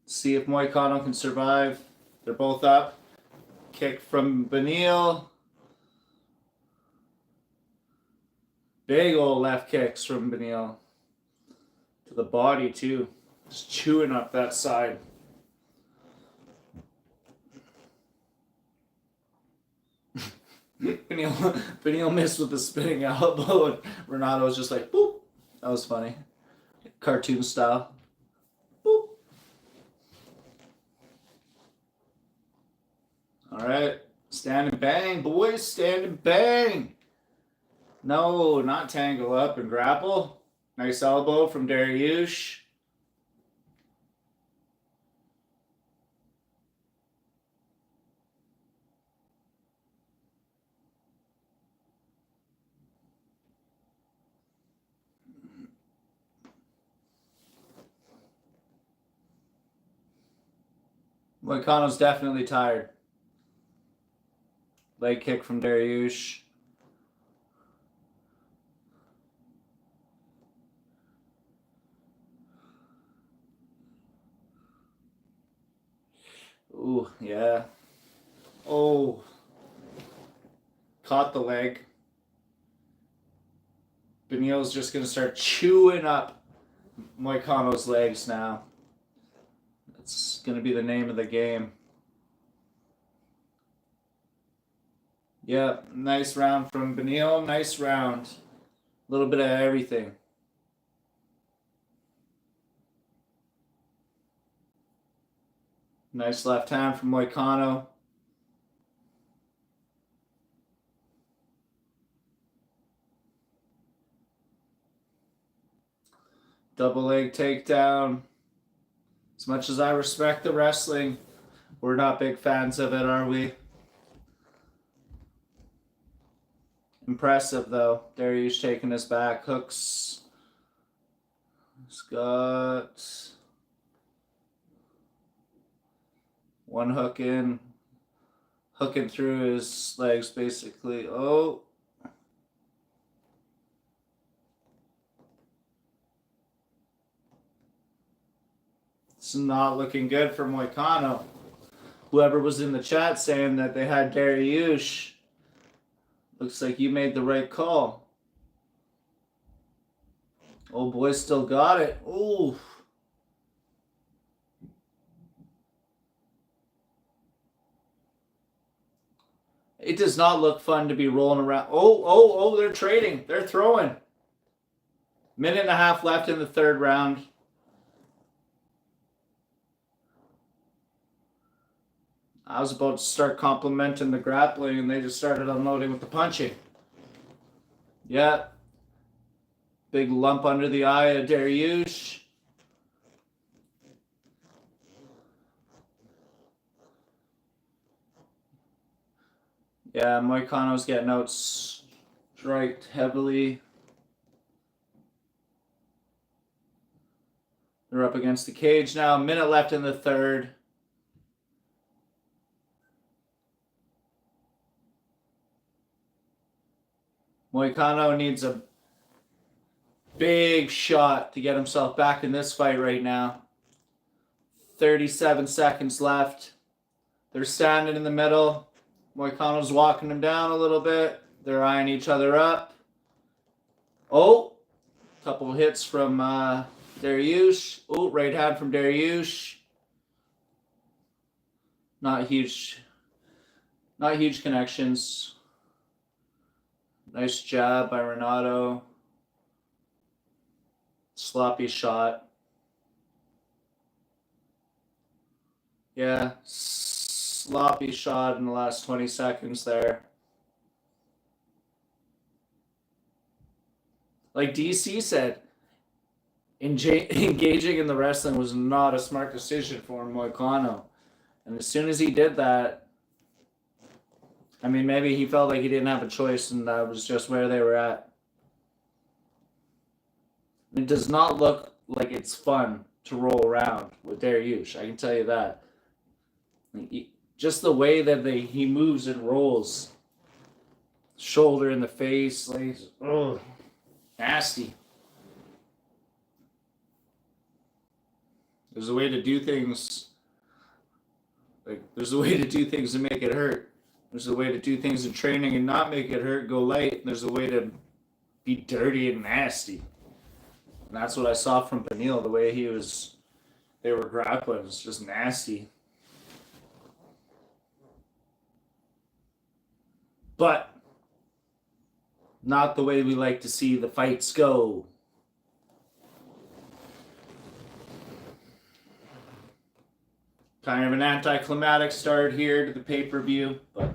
See if Moicano can survive. They're both up. Kick from Beneil. Big old left kicks from Beneil. To the body, too. Just chewing up that side. Benil missed with the spinning elbow, and Renato was just like, boop. That was funny. Cartoon style. Boop. All right. Stand and bang, boys. Stand and bang. No, not tangle up and grapple. Nice elbow from Dariush. Moicano's definitely tired. Leg kick from Dariush. Ooh, yeah. Oh. Caught the leg. Benil's just going to start chewing up Moicano's legs now. That's going to be the name of the game. Yeah, nice round from Benil. Nice round. A little bit of everything. Nice left hand from Moicano. Double leg takedown. As much as I respect the wrestling, we're not big fans of it, are we? Impressive, though. Dariush taking his back. Hooks. He's got one hook in. Hooking through his legs, basically. Oh. It's not looking good for Moicano. Whoever was in the chat saying that they had Dariush, looks like you made the right call. Oh boy, still got it. Ooh. It does not look fun to be rolling around. Oh, they're trading. They're throwing. Minute and a half left in the third round. I was about to start complimenting the grappling, and they just started unloading with the punching. Yeah. Big lump under the eye of Dariush. Yeah, Moicano's getting out striked heavily. They're up against the cage now. A minute left in the third. Moicano needs a big shot to get himself back in this fight right now. 37 seconds left. They're standing in the middle. Moicano's walking him down a little bit. They're eyeing each other up. Oh, couple hits from Dariush. Oh, right hand from Dariush. Not huge connections. Nice jab by Renato. Sloppy shot. Yeah, sloppy shot in the last 20 seconds there. Like DC said, engaging in the wrestling was not a smart decision for Moicano. And as soon as he did that, I mean, maybe he felt like he didn't have a choice and that was just where they were at. It does not look like it's fun to roll around with Dariush. I can tell you that. Just the way that he moves and rolls. Shoulder in the face. Like, oh, nasty. There's a way to do things. There's a way to do things and make it hurt. There's a way to do things in training and not make it hurt, go light. There's a way to be dirty and nasty. And that's what I saw from Benil, the way they were grappling. It's just nasty. but not the way we like to see the fights go. Kind of an anticlimactic start here to the pay-per-view, but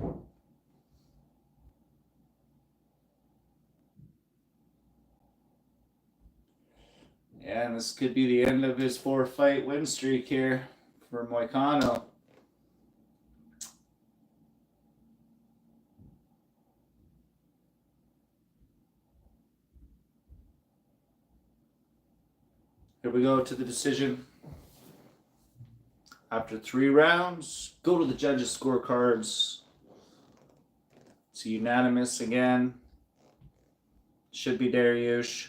yeah, and this could be the end of his 4-fight win streak here for Moicano. Here we go to the decision. After 3 rounds, go to the judges' scorecards. It's unanimous again. Should be Dariush.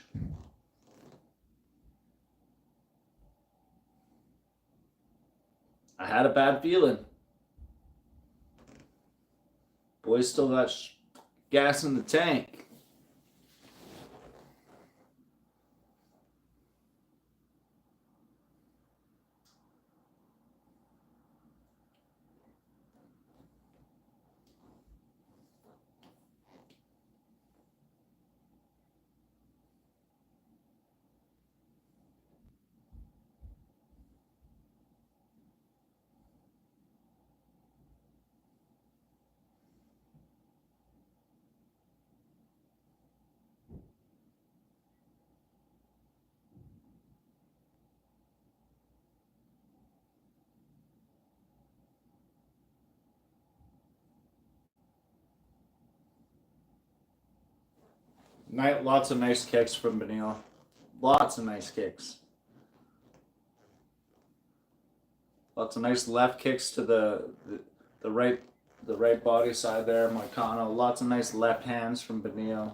I had a bad feeling. Boys still got gas in the tank. Lots of nice kicks from Beneil. Lots of nice kicks. Lots of nice left kicks to the right body side there, Moicano. Lots of nice left hands from Beneil.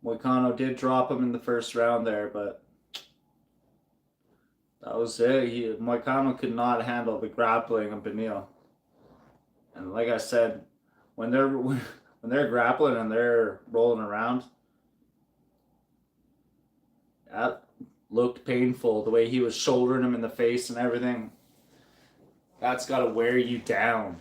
Moicano did drop him in the first round there, but that was it. Moicano could not handle the grappling of Beneil. And like I said, when they're grappling and they're rolling around, that looked painful. The way he was shouldering him in the face and everything. That's got to wear you down.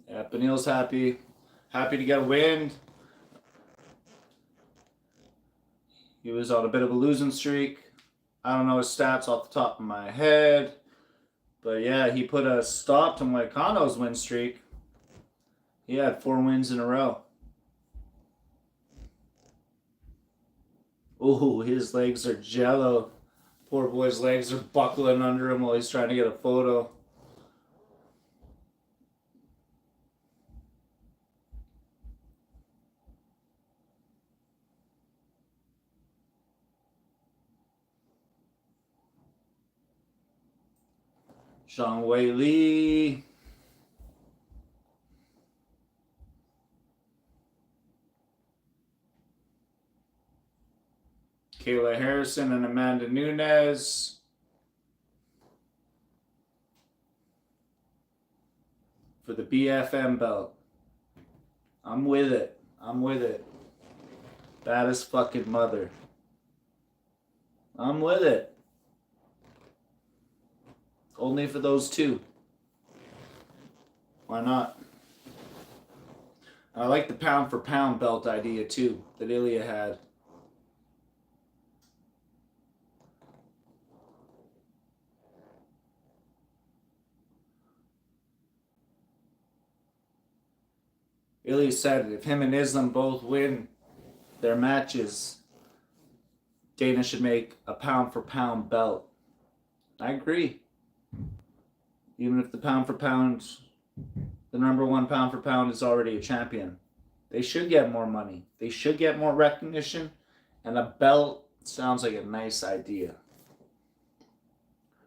Yeah, Beneil's happy to get a win. He was on a bit of a losing streak. I don't know his stats off the top of my head. But yeah, he put a stop to Moicano's win streak. He had 4 wins in a row. Ooh, his legs are jello. Poor boy's legs are buckling under him while he's trying to get a photo. Zhang Wei Li. Kayla Harrison and Amanda Nunes. For the BFM belt. I'm with it. I'm with it. Baddest fucking mother. I'm with it. Only for those 2. Why not? I like the pound for pound belt idea too that ILIA had. ILIA said if him and Islam both win their matches, Dana should make a pound for pound belt. I agree. Even if the pound for pound, the number 1 pound for pound is already a champion. They should get more money. They should get more recognition. And a belt sounds like a nice idea.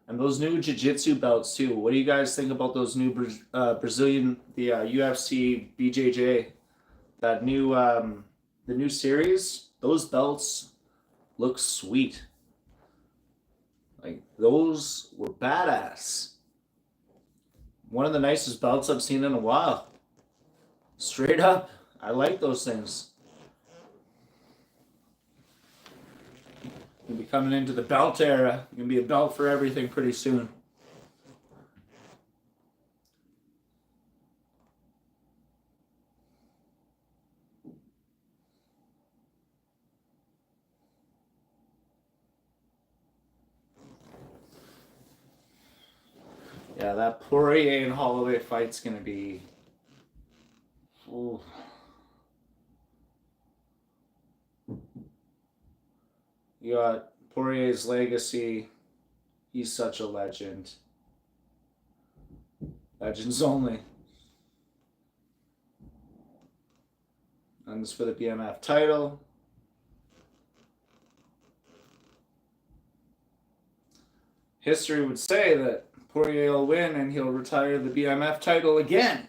And those new jiu-jitsu belts too. What do you guys think about those new Brazilian, the UFC BJJ, that new, the new series? Those belts look sweet. Like Those were badass. One of the nicest belts I've seen in a while. Straight up, I like those things. You'll be coming into the belt era. You're gonna be a belt for everything pretty soon. Yeah, that Poirier and Holloway fight's gonna be. Ooh. You got Poirier's legacy. He's such a legend. Legends only. And this for the BMF title. History would say that Poirier will win and he'll retire the BMF title again.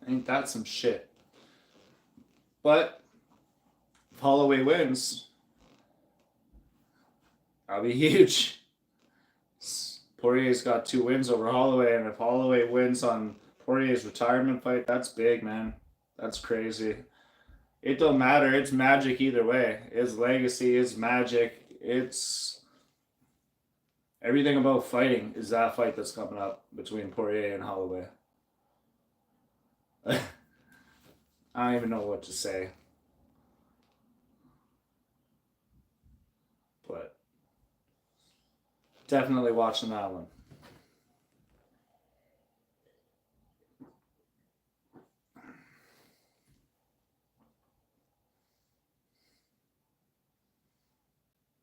Ain't that some shit? But if Holloway wins, that'll be huge. Poirier's got 2 wins over Holloway, and if Holloway wins on Poirier's retirement fight, that's big, man. That's crazy. It don't matter. It's magic either way. It's legacy. It's magic. It's everything about fighting is that fight that's coming up between Poirier and Holloway. I don't even know what to say. But definitely watching that one.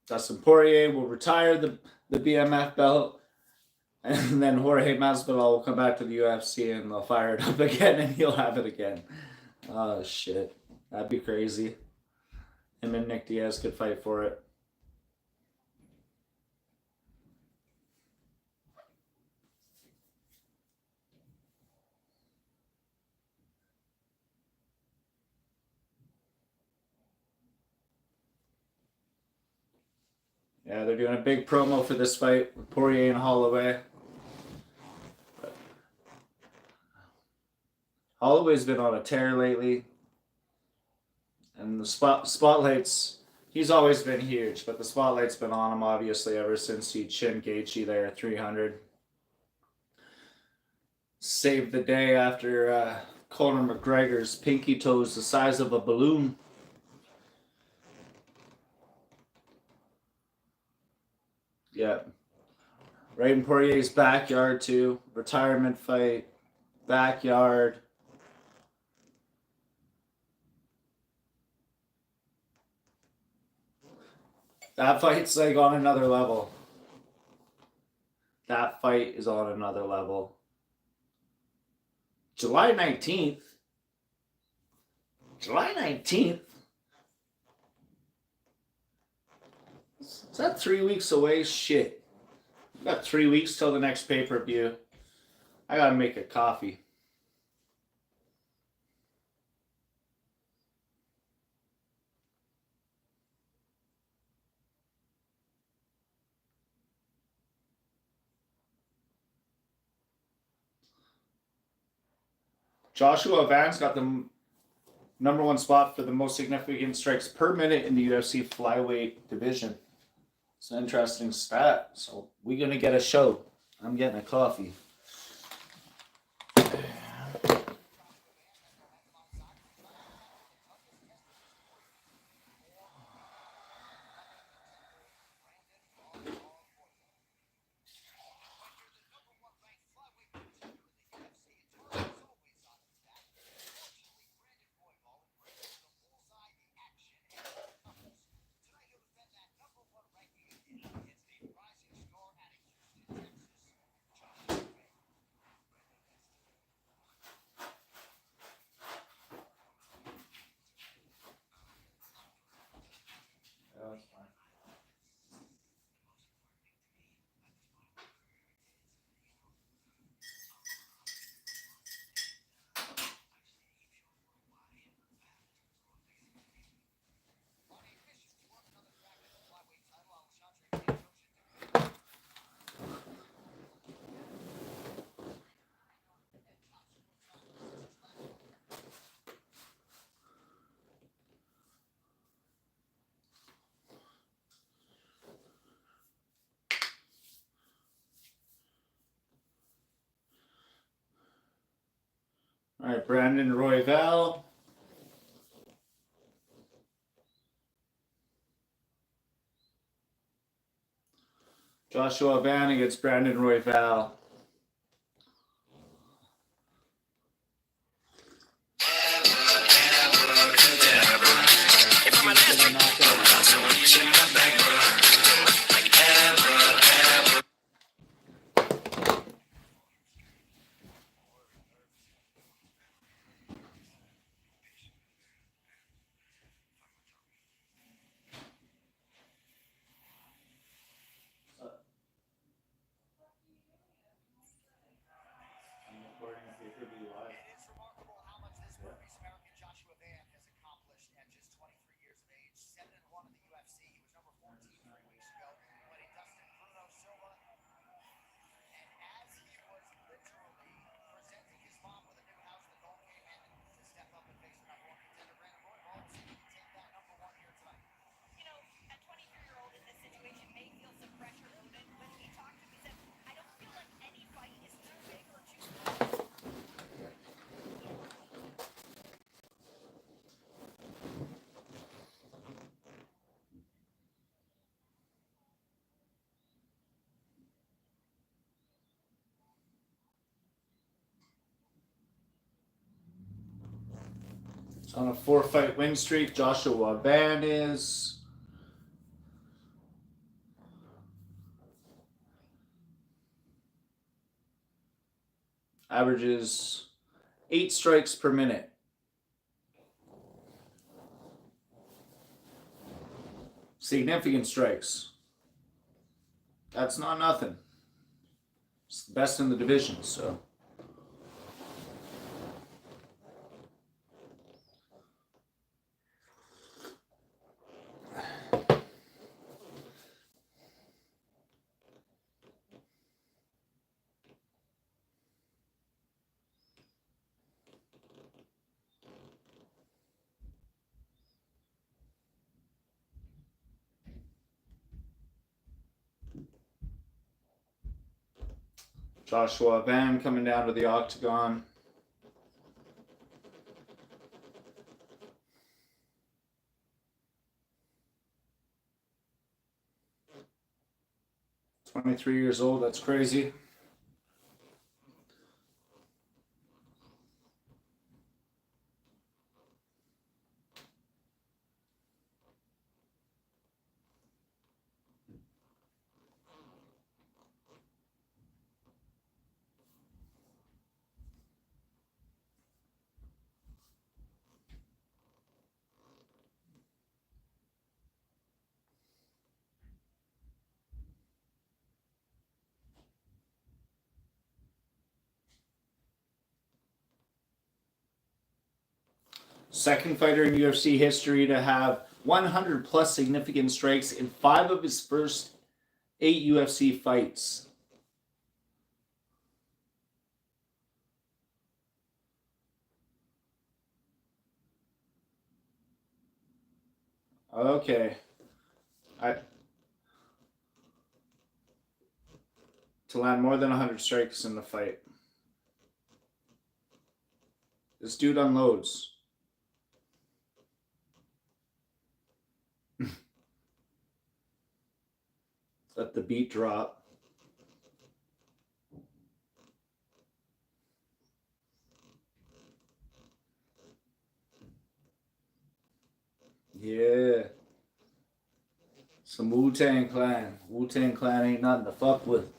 Dustin Poirier will retire the BMF belt, and then Jorge Masvidal will come back to the UFC and they'll fire it up again and he'll have it again. Oh, shit. That'd be crazy. Him and Nick Diaz could fight for it. Yeah, they're doing a big promo for this fight with Poirier and Holloway. But Holloway's been on a tear lately. And the spotlights, he's always been huge, but the spotlight's been on him, obviously, ever since he chinned Gaethje there at 300. Saved the day after Conor McGregor's pinky toes the size of a balloon. Yeah. Right in Poirier's backyard, too. Retirement fight. Backyard. That fight's like on another level. That fight is on another level. July 19th. July 19th? Is that 3 weeks away? Shit. We got 3 weeks till the next pay-per-view. I gotta make a coffee. Joshua Vance got the number 1 spot for the most significant strikes per minute in the UFC flyweight division. It's an interesting stat. So we're gonna get a show. I'm getting a coffee. All right, Brandon Royval. Joshua Van against Brandon Royval. Joshua Van has accomplished at just 23 years of age. 7-1 in the UFC. He was number 14 3 weeks ago, fighting Dustin Bruno Silva. And as he was literally presenting his mom with a new house, the call came in to step up and face the number one contender, Brandon Royval. We'll see if he can take that number one here tonight. You know, a 23-year-old in this situation may feel some pressure. When he talked to me, he said, I don't feel like any fight is too big or too small. It's on a 4-fight win streak. Joshua Van is. Averages 8 strikes per minute. Significant strikes. That's not nothing. It's the best in the division, so. Joshua Van coming down to the octagon. "23 years old, that's crazy." Second fighter in UFC history to have 100 plus significant strikes in 5 of his first 8 UFC fights. Okay. To land more than 100 strikes in the fight. This dude unloads. Let the beat drop. Yeah. Some Wu-Tang Clan. Wu-Tang Clan ain't nothing to fuck with.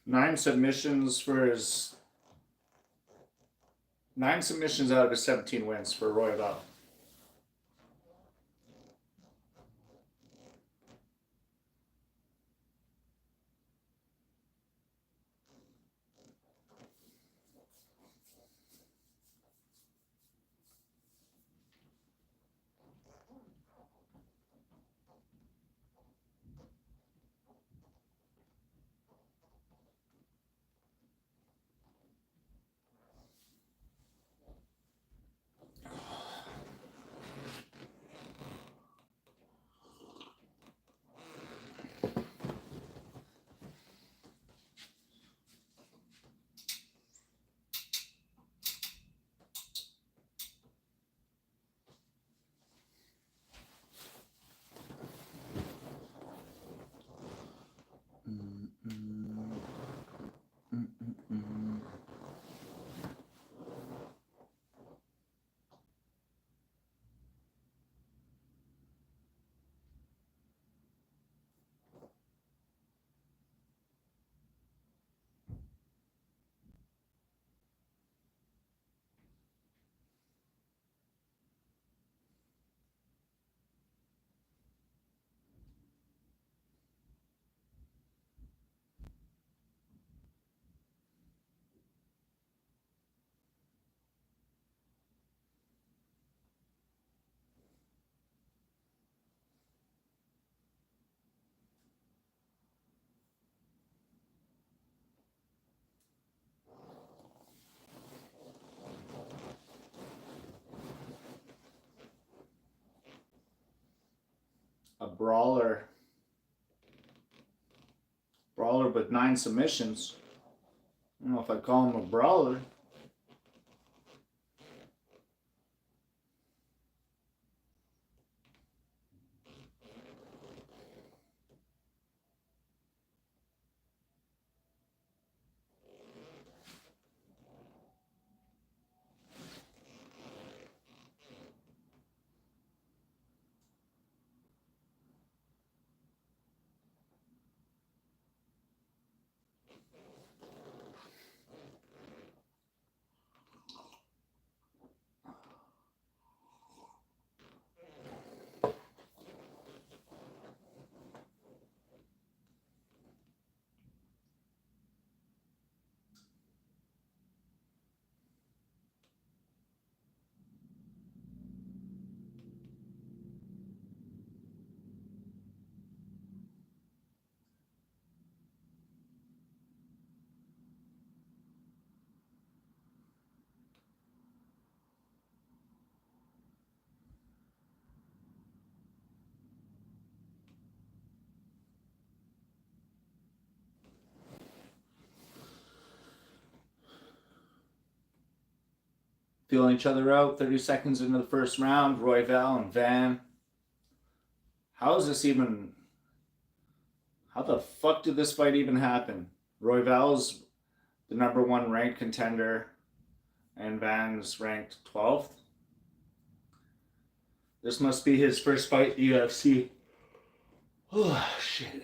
9 submissions for his 9 submissions out of his 17 wins for Royval. A brawler. Brawler with 9 submissions. I don't know if I'd call him a brawler. Feeling each other out. 30 seconds into the first round. Royval and Van. How is this even... How the fuck did this fight even happen? Royval's the number 1 ranked contender. And Van's ranked 12th. This must be his first fight in the UFC. Oh, shit.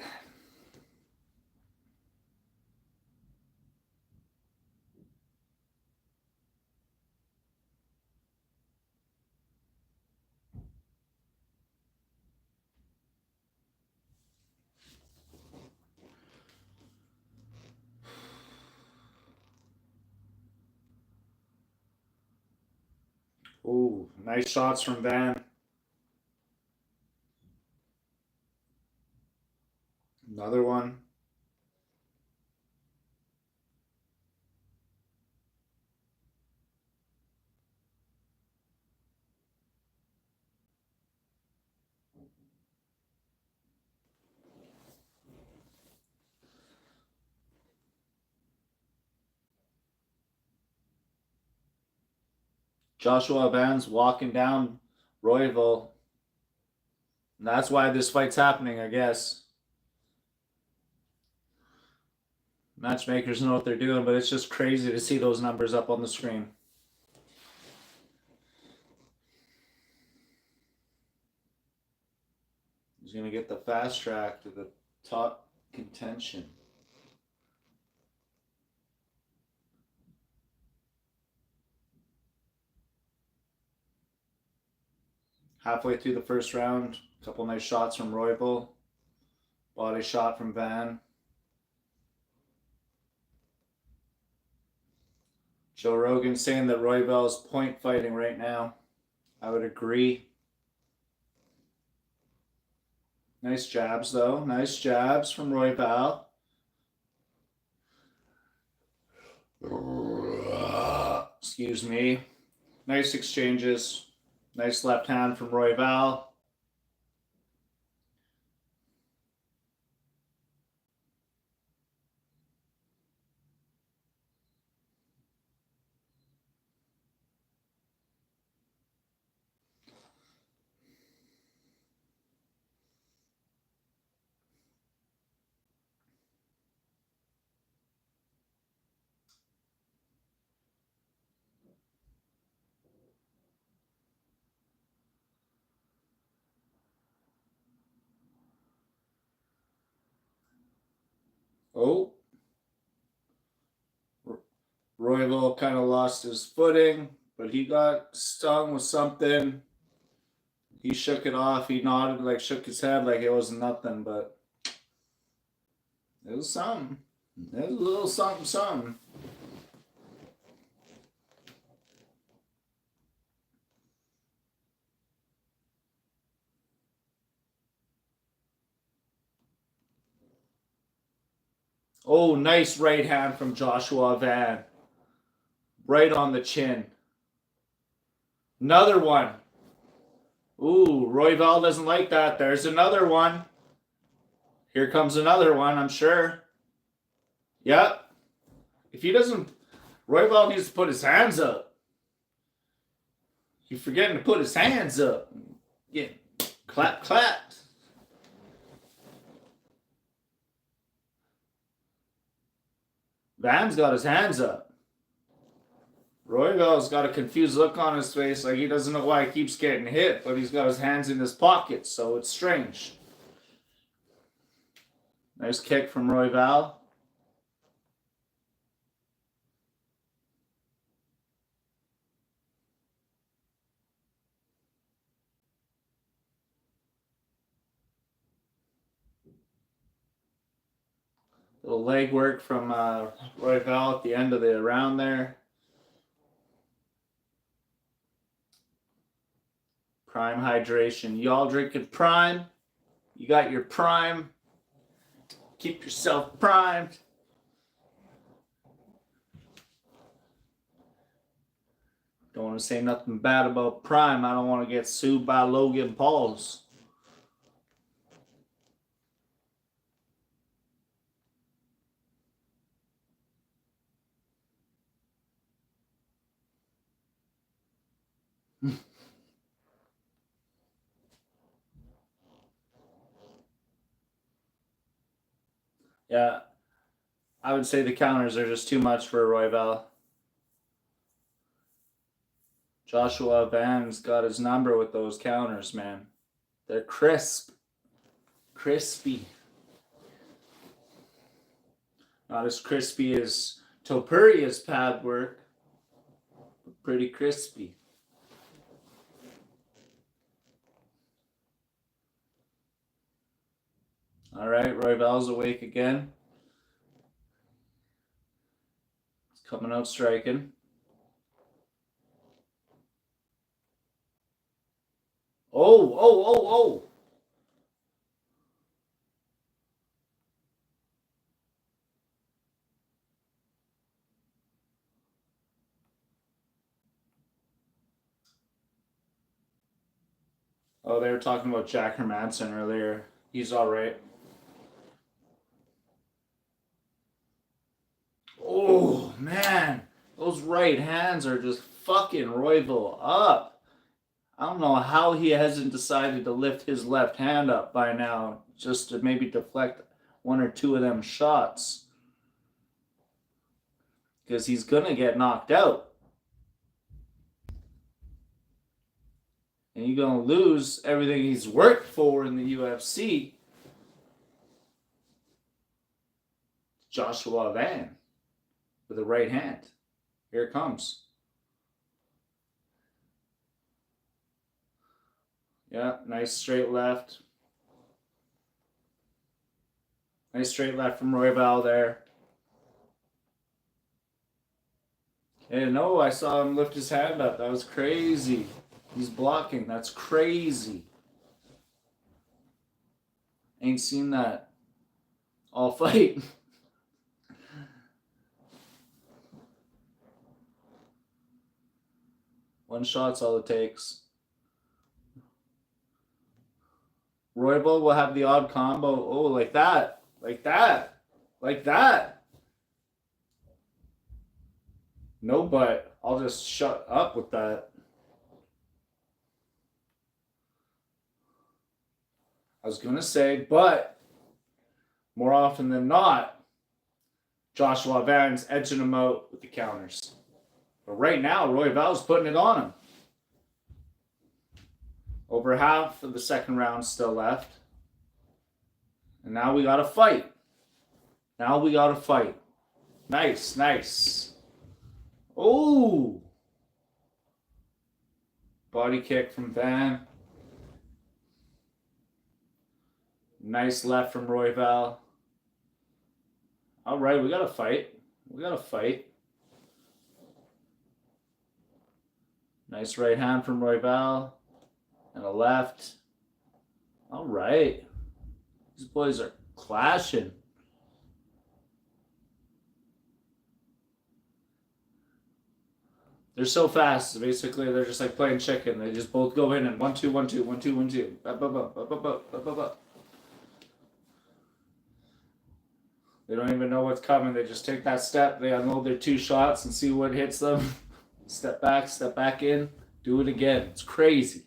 Ooh, nice shots from Van. Another one. Joshua Van's walking down Royval. And that's why this fight's happening, I guess. Matchmakers know what they're doing, but it's just crazy to see those numbers up on the screen. He's going to get the fast track to the top contention. halfway through the first round. A couple nice shots from Royval. Body shot from Van. Joe Rogan saying that Royval is point fighting right now. I would agree. Nice jabs, though. Nice jabs from Royval. Excuse me. Nice exchanges. Nice left hand from Royval. Oh. Royval kind of lost his footing, but he got stung with something. He shook it off. He nodded, like shook his head like it was nothing, but it was something. It was a little something, something. Oh, nice right hand from Joshua Van. Right on the chin. Another one. Ooh, Royval doesn't like that. There's another one. Here comes another one, I'm sure. Yep. If he doesn't, Royval needs to put his hands up. He's forgetting to put his hands up. Yeah. Clap, clap. Van's got his hands up. Royval's got a confused look on his face, like he doesn't know why he keeps getting hit, but he's got his hands in his pockets, so it's strange. Nice kick from Royval. Little leg work from Royval at the end of the round there. Prime hydration. Y'all drinking Prime? You got your Prime? Keep yourself primed. Don't want to say nothing bad about Prime. I don't want to get sued by Logan Pauls. Yeah, I would say the counters are just too much for Royval. Joshua Van's got his number with those counters, man. They're crisp. Crispy. Not as crispy as Topuria's pad work, but pretty crispy. All right, Royval's awake again. He's coming out striking. Oh. Oh, they were talking about Jack Hermanson earlier. He's all right. Oh, man. Those right hands are just fucking Royval up. I don't know how he hasn't decided to lift his left hand up by now, just to maybe deflect one or two of them shots. Because he's going to get knocked out. And you're going to lose everything he's worked for in the UFC. Joshua Van with a right hand. Here it comes. Yeah, nice straight left. Nice straight left from Royval there. And no, I saw him lift his hand up. That was crazy. He's blocking. That's crazy. Ain't seen that all fight. One shot's all it takes. Royval will have the odd combo. Oh, like that. Like that. Like that. No, but I'll just shut up with that. I was going to say, but more often than not, Joshua Van's edging him out with the counters. But right now, Royval's putting it on him. Over half of the second round still left. And now we got to fight. Now we got to fight. Nice, nice. Oh! Body kick from Van. Nice left from Royval. All right, we got to fight. We got to fight. Nice right hand from Royval. And a left. All right. These boys are clashing. They're so fast. Basically, they're just like playing chicken. They just both go in and 1-2, 1-2, 1-2, 1-2. Up, up, up, up, up, up, up, up, up. They don't even know what's coming. They just take that step. They unload their 2 shots and see what hits them. Step back in. Do it again. It's crazy.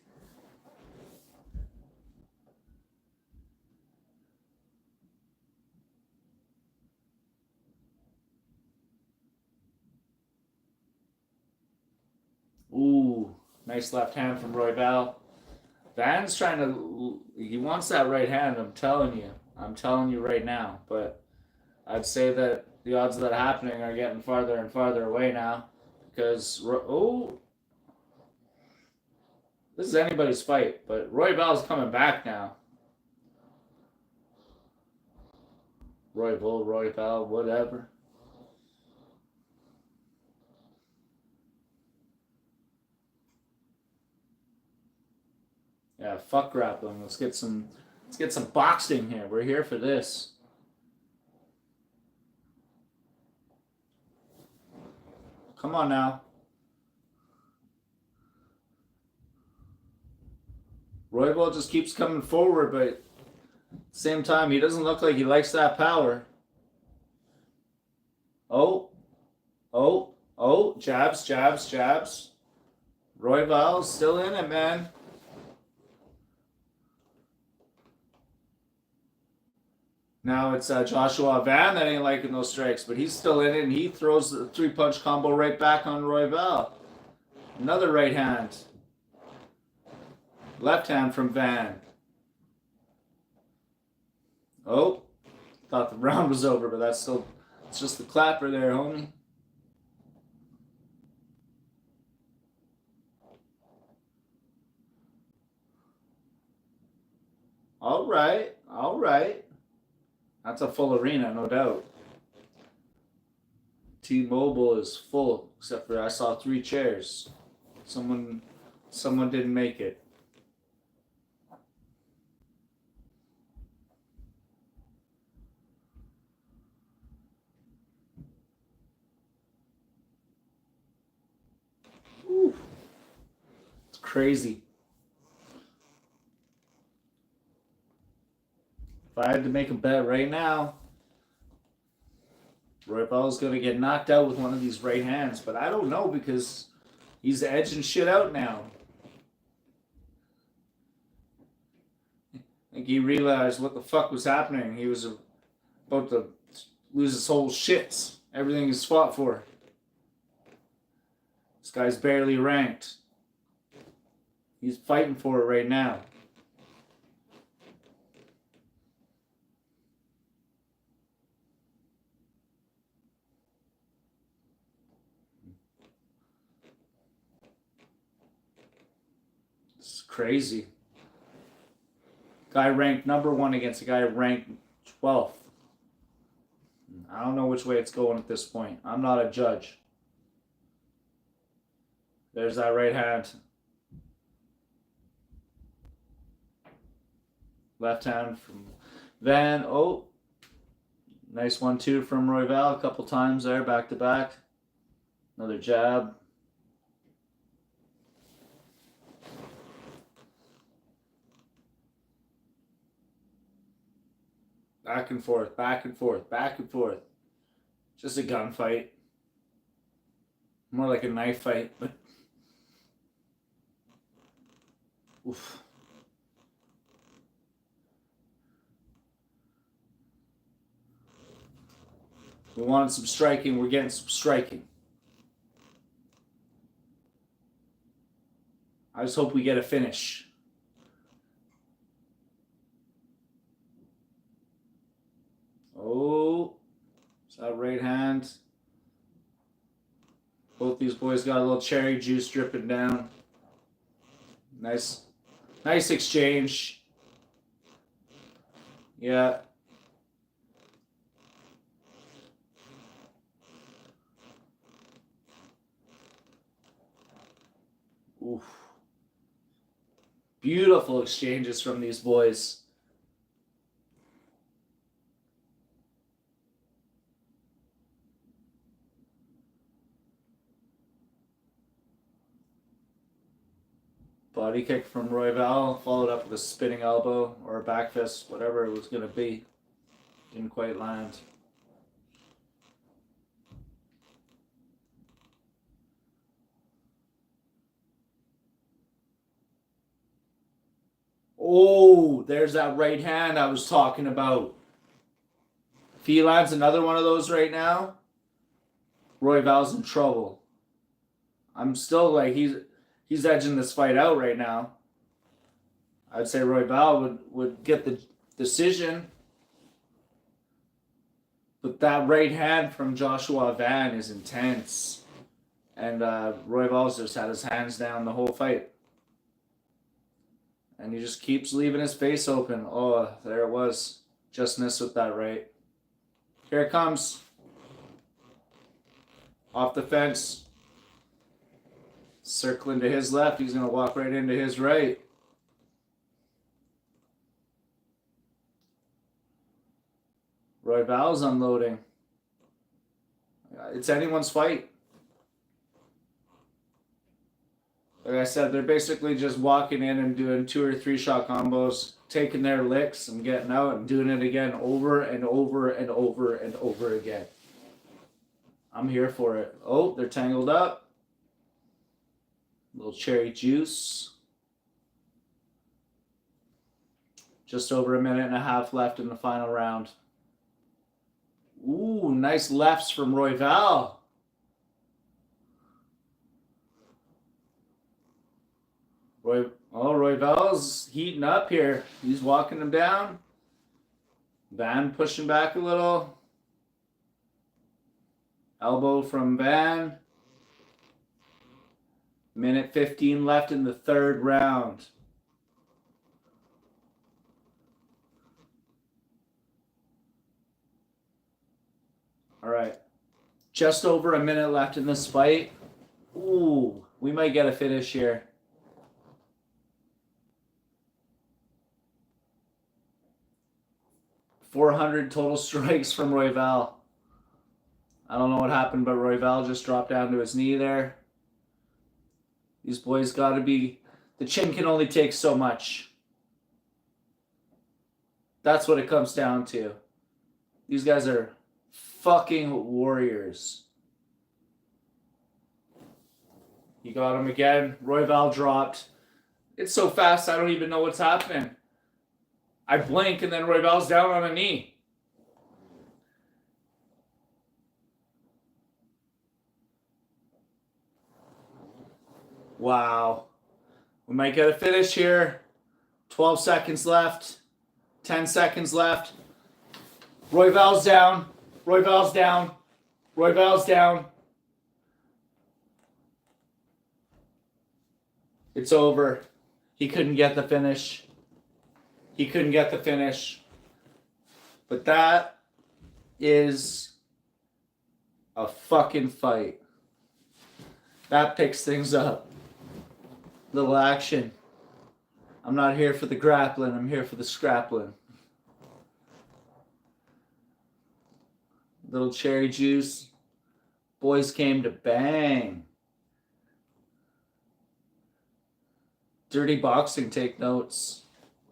Ooh, nice left hand from Royval. Van's trying to, he wants that right hand, I'm telling you right now. But I'd say that the odds of that happening are getting farther and farther away now. Because, oh, this is anybody's fight. But Royval's coming back now. Royval, whatever. Yeah, fuck grappling. Let's get some boxing here. We're here for this. Come on now. Royval just keeps coming forward, but at the same time, he doesn't look like he likes that power. Oh, jabs. Royval's still in it, man. Now it's Joshua Van that ain't liking those strikes, but he's still in it, and he throws the 3-punch combo right back on Royval. Another right hand. Left hand from Van. Oh, thought the round was over, but that's still, it's just the clapper there, homie. All right. That's a full arena, no doubt. T-Mobile is full, except for I saw 3 chairs. Someone didn't make it. Ooh. It's crazy. If I had to make a bet right now, Royval's going to get knocked out with one of these right hands, but I don't know because he's edging shit out now. I think he realized what the fuck was happening. He was about to lose his whole shits. Everything he's fought for. This guy's barely ranked. He's fighting for it right now. It's crazy. Guy ranked number 1 against a guy ranked 12th. I don't know which way it's going at this point. I'm not a judge. There's that right hand. Left hand from Van. Oh, nice 1-2 from Royval. A couple times there, back to back. Another jab. Back and forth, back and forth, back and forth. Just a gunfight. More like a knife fight, but oof. We wanted some striking, we're getting some striking. I just hope we get a finish. Oh, it's that right hand. Both these boys got a little cherry juice dripping down. Nice exchange. Yeah. Oof. Beautiful exchanges from these boys. Body kick from Royval, followed up with a spinning elbow or a back fist, whatever it was going to be. Didn't quite land. Oh, there's that right hand I was talking about. If he lands another one of those right now, Royval's in trouble. I'm still like, he's edging this fight out right now. I'd say Royval would get the decision. But that right hand from Joshua Van is intense. And Royval's just had his hands down the whole fight. And he just keeps leaving his face open. Oh, there it was. Just missed with that right. Here it comes. Off the fence. Circling to his left. He's going to walk right into his right. Royval's unloading. It's anyone's fight. Like I said, they're basically just walking in and doing 2 or 3 shot combos, taking their licks and getting out and doing it again over and over and over and over again. I'm here for it. Oh, they're tangled up. Little cherry juice. Just over a minute and a half left in the final round. Ooh, nice lefts from Royval. Royval's heating up here. He's walking him down. Van pushing back a little. Elbow from Van. Minute 15 left in the third round. All right. Just over a minute left in this fight. Ooh, we might get a finish here. 400 total strikes from Royval. I don't know what happened, but Royval just dropped down to his knee there. These boys got to be... The chin can only take so much. That's what it comes down to. These guys are fucking warriors. He got him again. Royval dropped. It's so fast, I don't even know what's happening. I blink and then Royval's down on a knee. Wow. We might get a finish here. 12 seconds left. 10 seconds left. Royval's down. Royval's down. Royval's down. It's over. He couldn't get the finish. He couldn't get the finish. But that is a fucking fight. That picks things up. Little action. I'm not here for the grappling. I'm here for the scrappling. Little cherry juice. Boys came to bang. Dirty boxing, take notes.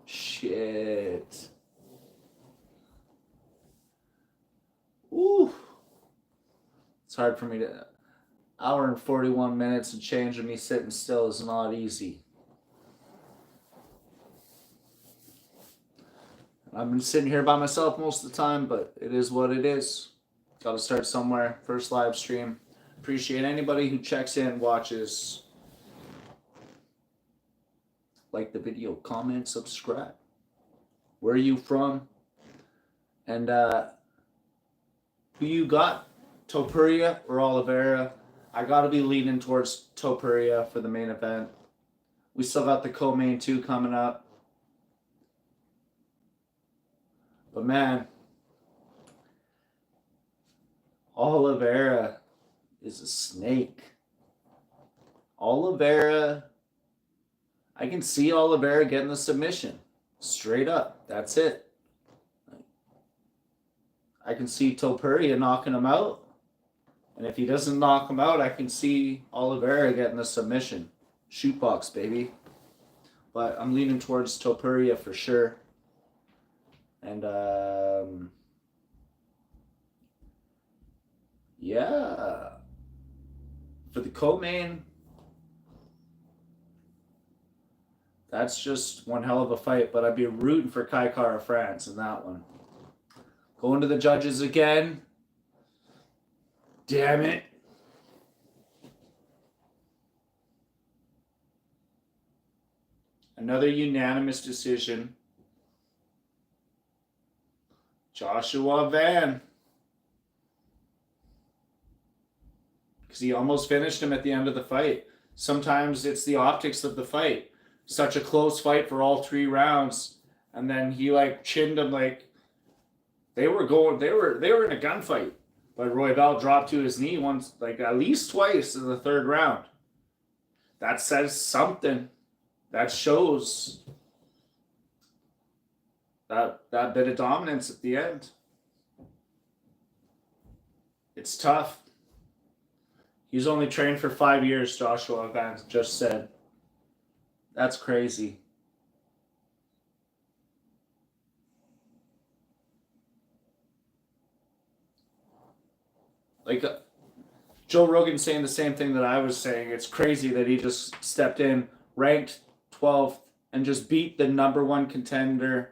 Shit. Ooh. It's hard for me to... Hour and 41 minutes and change of me sitting still is not easy. I've been sitting here by myself most of the time, but it is what it is. Got to start somewhere. First live stream. Appreciate anybody who checks in, watches. Like the video, comment, subscribe. Where are you from? And who you got? Topuria or Oliveira? I got to be leaning towards Topuria for the main event. We still got the co-main 2 coming up. But man, Oliveira is a snake. Oliveira, I can see Oliveira getting the submission. Straight up. That's it. I can see Topuria knocking him out. And if he doesn't knock him out, I can see Oliveira getting the submission. Shootbox, baby. But I'm leaning towards Topuria for sure. And, yeah. For the co-main, that's just one hell of a fight. But I'd be rooting for Kai Kara France in that one. Going to the judges again. Damn it. Another unanimous decision. Joshua Van. Because he almost finished him at the end of the fight. Sometimes it's the optics of the fight. Such a close fight for all 3 rounds. And then he like chinned him like they were in a gunfight. But Royval dropped to his knee once, like at least twice in the 3rd round. That says something. That shows that bit of dominance at the end. It's tough. He's only trained for 5 years, Joshua Van just said. That's crazy. Like, Joe Rogan saying the same thing that I was saying. It's crazy that he just stepped in, ranked 12th, and just beat the number 1 contender.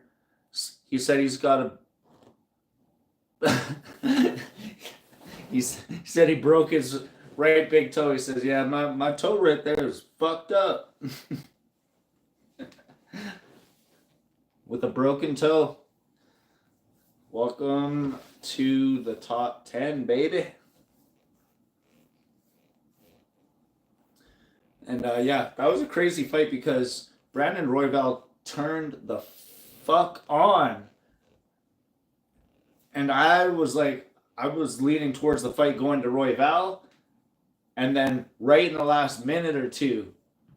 He said he's got a... he said he broke his right big toe. He says, yeah, my toe right there is fucked up. With a broken toe. Welcome to the top 10, baby. And yeah, that was a crazy fight because Brandon Royval turned the fuck on. And I was leaning towards the fight going to Royval. And then right in the last minute or two,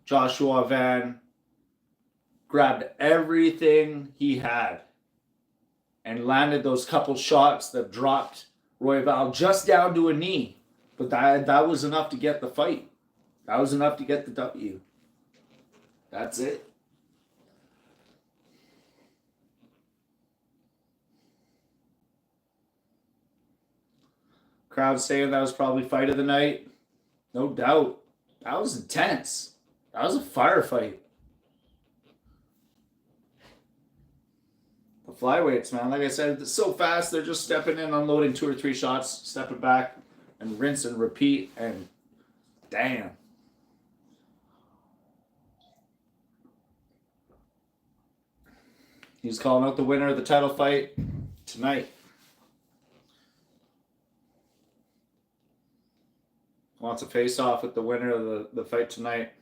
Joshua Van grabbed everything he had and landed those couple shots that dropped Royval just down to a knee. But that was enough to get the fight. That was enough to get the W. That's it. Crowd saying that was probably fight of the night. No doubt. That was intense. That was a firefight. The flyweights, man. Like I said, it's so fast. They're just stepping in, unloading 2 or 3 shots, stepping back, and rinse and repeat. And damn. He's calling out the winner of the title fight tonight. Wants a face-off with the winner of the fight tonight.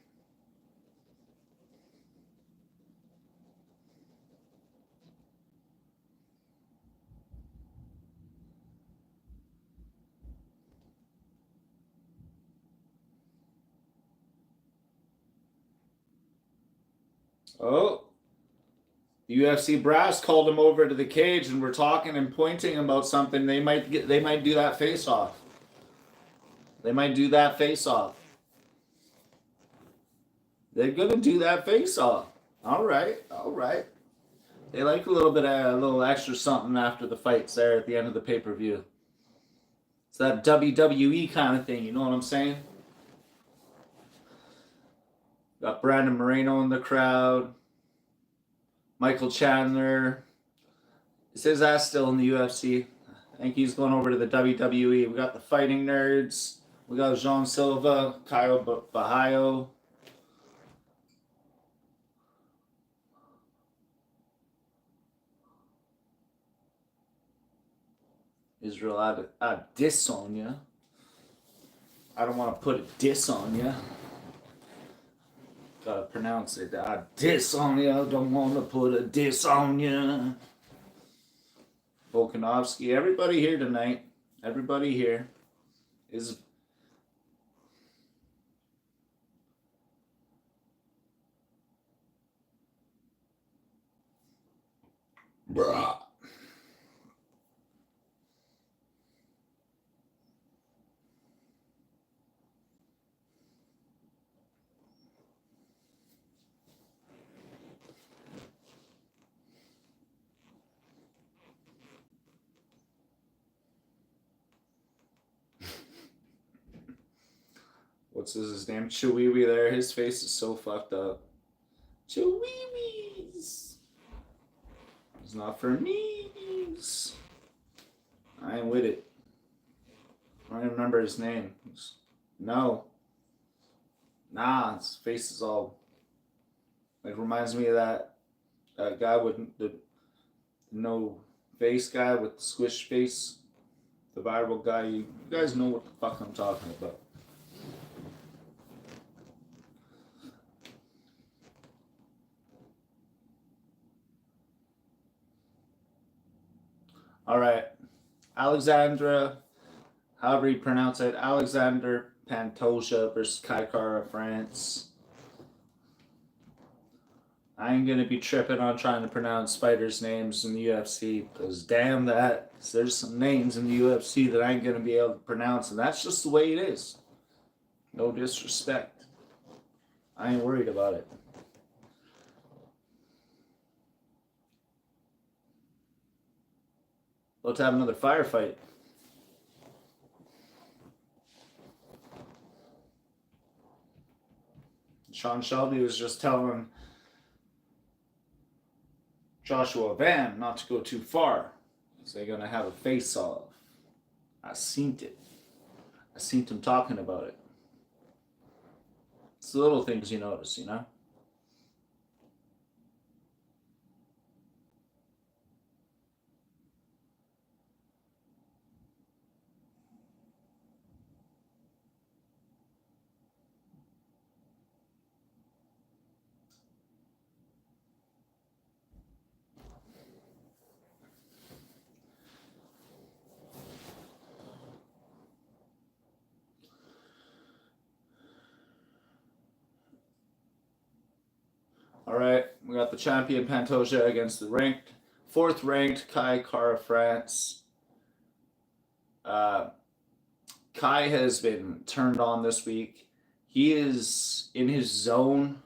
Oh, the UFC brass called him over to the cage, and we're talking and pointing about something. They might do that face off. They might do that face off. They're gonna do that face off. All right, all right. They like a little extra something after the fights there at the end of the pay-per-view. It's that WWE kind of thing, you know what I'm saying? Got Brandon Moreno in the crowd. Michael Chandler. Is his ass still in the UFC? I think he's going over to the WWE. We got the Fighting Nerds. We got Jean Silva, Caio Bahaio. Israel Adesanya. I don't want to put a diss on ya. Gotta pronounce it. Adesanya. Don't want to put a diss on ya. Volkanovski. Everybody here tonight. Everybody here is. Bruh. What's his name? Chiwiwi there. His face is so fucked up. Chiwiwis. It's not for me. I ain't with it. I don't even remember his name. No. Nah, his face is all. Like, reminds me of that guy with the no face guy with the squish face. The viral guy. You guys know what the fuck I'm talking about. All right, Alexandra, however you pronounce it, Alexander Pantoja versus Kai Kara France. I ain't gonna be tripping on trying to pronounce fighters' names in the UFC because damn that, there's some names in the UFC that I ain't gonna be able to pronounce, and that's just the way it is. No disrespect. I ain't worried about it. Let's have another firefight. Sean Shelby was just telling Joshua Van not to go too far because they're going to have a face-off. I seen it. I seen him talking about it. It's the little things you notice, you know? All right, we got the champion Pantoja against the fourth ranked Kai Kara France. Kai has been turned on this week. He is in his zone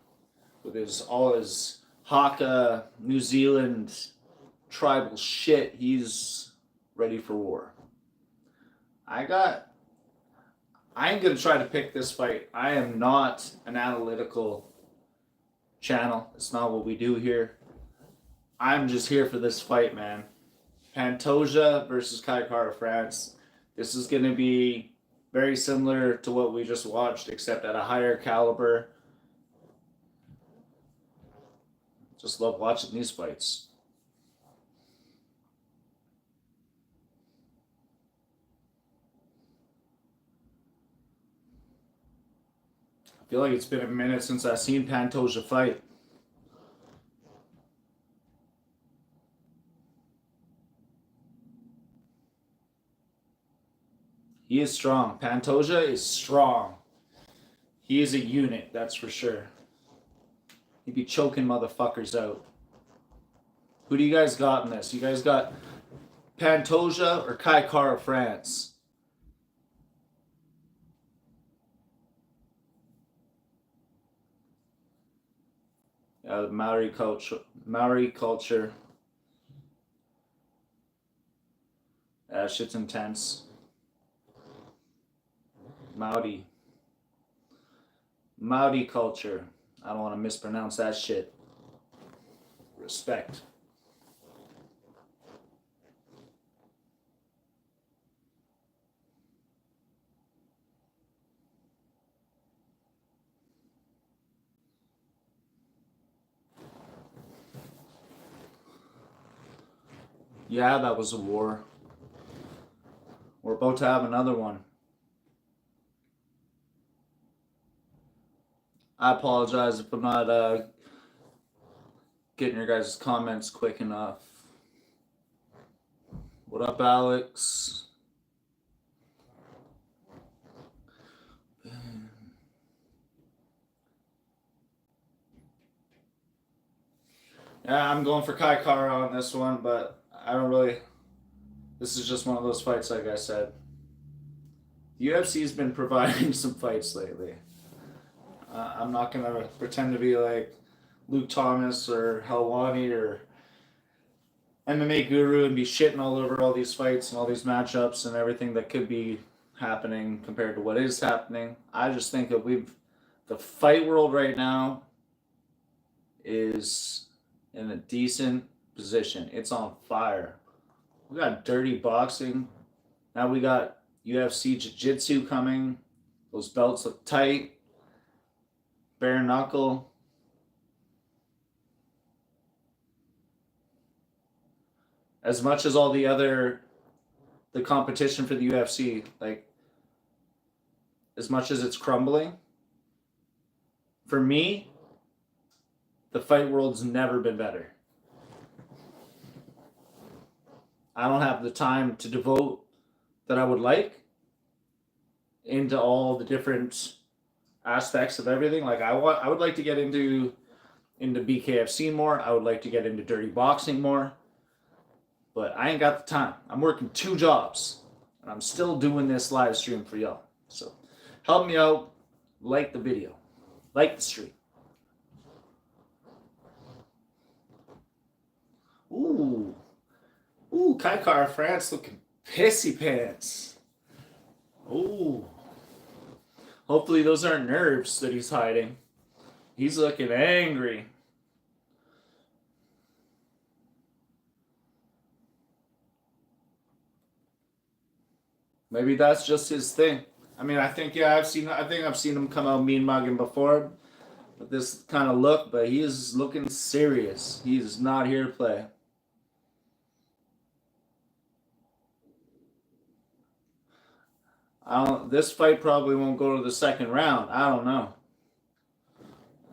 with all his Haka, New Zealand tribal shit. He's ready for war. I ain't gonna try to pick this fight. I am not an analytical channel. It's not what we do here. I'm just here for this fight, man. Pantoja versus Kai Kara France. This is going to be very similar to what we just watched, except at a higher caliber. Just love watching these fights. I feel like it's been a minute since I've seen Pantoja fight. He is strong. Pantoja is strong. He is a unit, that's for sure. He'd be choking motherfuckers out. Who do you guys got in this? You guys got Pantoja or Kai Kara France? Yeah, the Maori culture. Maori culture. That shit's intense. Maori culture. I don't want to mispronounce that shit. Respect. Yeah, that was a war. We're about to have another one. I apologize if I'm not getting your guys' comments quick enough. What up, Alex? Yeah, I'm going for Kai Kara on this one, but I don't really. This is just one of those fights, like I said. The UFC's been providing some fights lately. I'm not going to pretend to be like Luke Thomas or Helwani or MMA Guru and be shitting all over all these fights and all these matchups and everything that could be happening compared to what is happening. I just think that the fight world right now is in a decent position. It's on fire. We got dirty boxing. Now we got UFC Jiu-Jitsu coming. Those belts look tight. Bare knuckle. As much as all the competition for the UFC, like, as much as it's crumbling, for me, the fight world's never been better. I don't have the time to devote that I would like into all the different aspects of everything. Like I would like to get into BKFC more. I would like to get into dirty boxing more. But I ain't got the time. I'm working 2 jobs. And I'm still doing this live stream for y'all. So help me out. Like the video. Like the stream. Ooh. Ooh, Kai Kara France looking pissy pants. Ooh. Hopefully those aren't nerves that he's hiding. He's looking angry. Maybe that's just his thing. I mean, I think I've seen him come out mean mugging before with this kind of look, but he is looking serious. He is not here to play. This fight probably won't go to the second round. I don't know.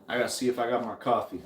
I gotta see if I got more coffee.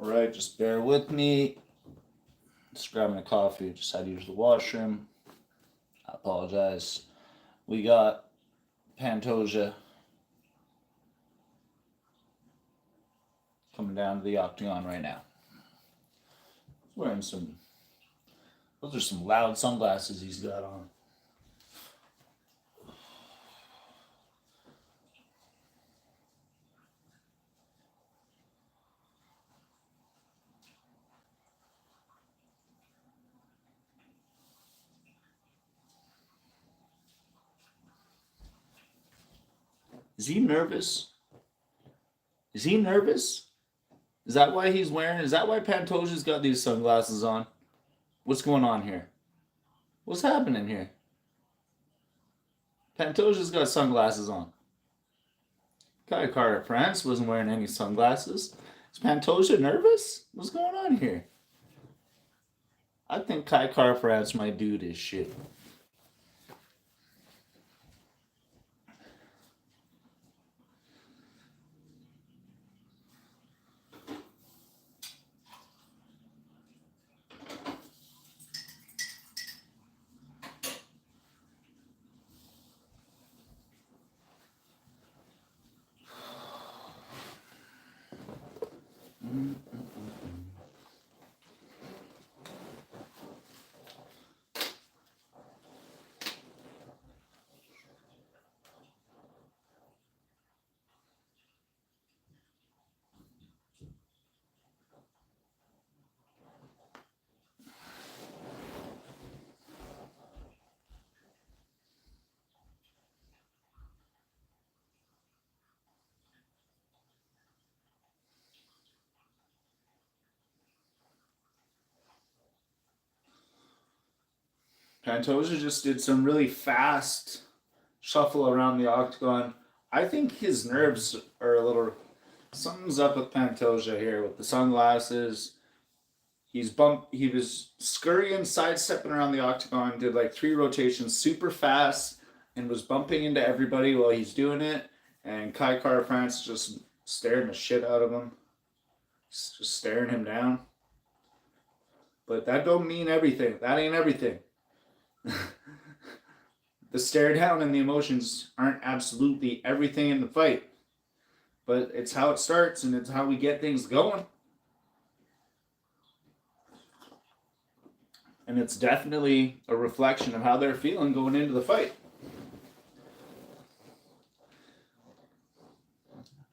All right, just bear with me. Just grabbing a coffee. Just had to use the washroom. I apologize. We got Pantoja coming down to the octagon right now. Wearing some. Those are some loud sunglasses he's got on. Is he nervous? Is he nervous? Is that why he's wearing? Is that why Pantoja's got these sunglasses on? What's going on here? What's happening here? Pantoja's got sunglasses on. Kai Kara France wasn't wearing any sunglasses. Is Pantoja nervous? What's going on here? I think Kai Kara France might do this shit. Pantoja just did some really fast shuffle around the octagon. I think his nerves are a little. Something's up with Pantoja here with the sunglasses. He was scurrying, sidestepping around the octagon, did like 3 rotations super fast, and was bumping into everybody while he's doing it. And Kai Kara France just staring the shit out of him, just staring him down. But that don't mean everything. That ain't everything. The stare down and the emotions aren't absolutely everything in the fight, but it's how it starts and it's how we get things going. And it's definitely a reflection of how they're feeling going into the fight.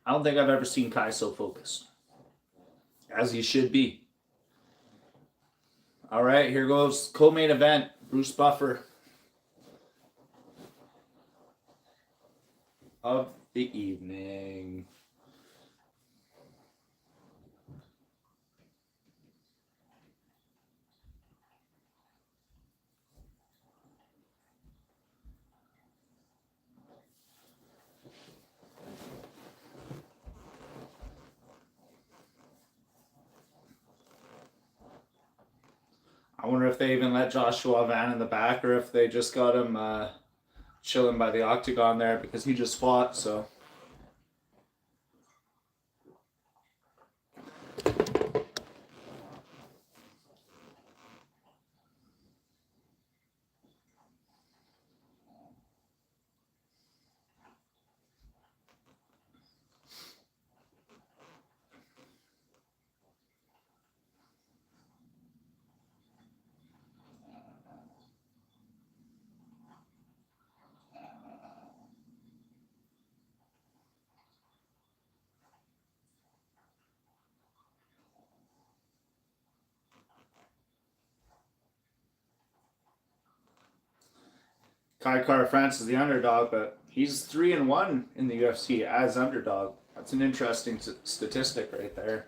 I don't think I've ever seen Kai so focused, as he should be. All right, here goes co-main event. Bruce Buffer of the evening. I wonder if they even let Joshua Van in the back or if they just got him chilling by the octagon there because he just fought, so. Kai Kara France is the underdog, but he's 3-1 in the UFC as underdog. That's an interesting statistic right there.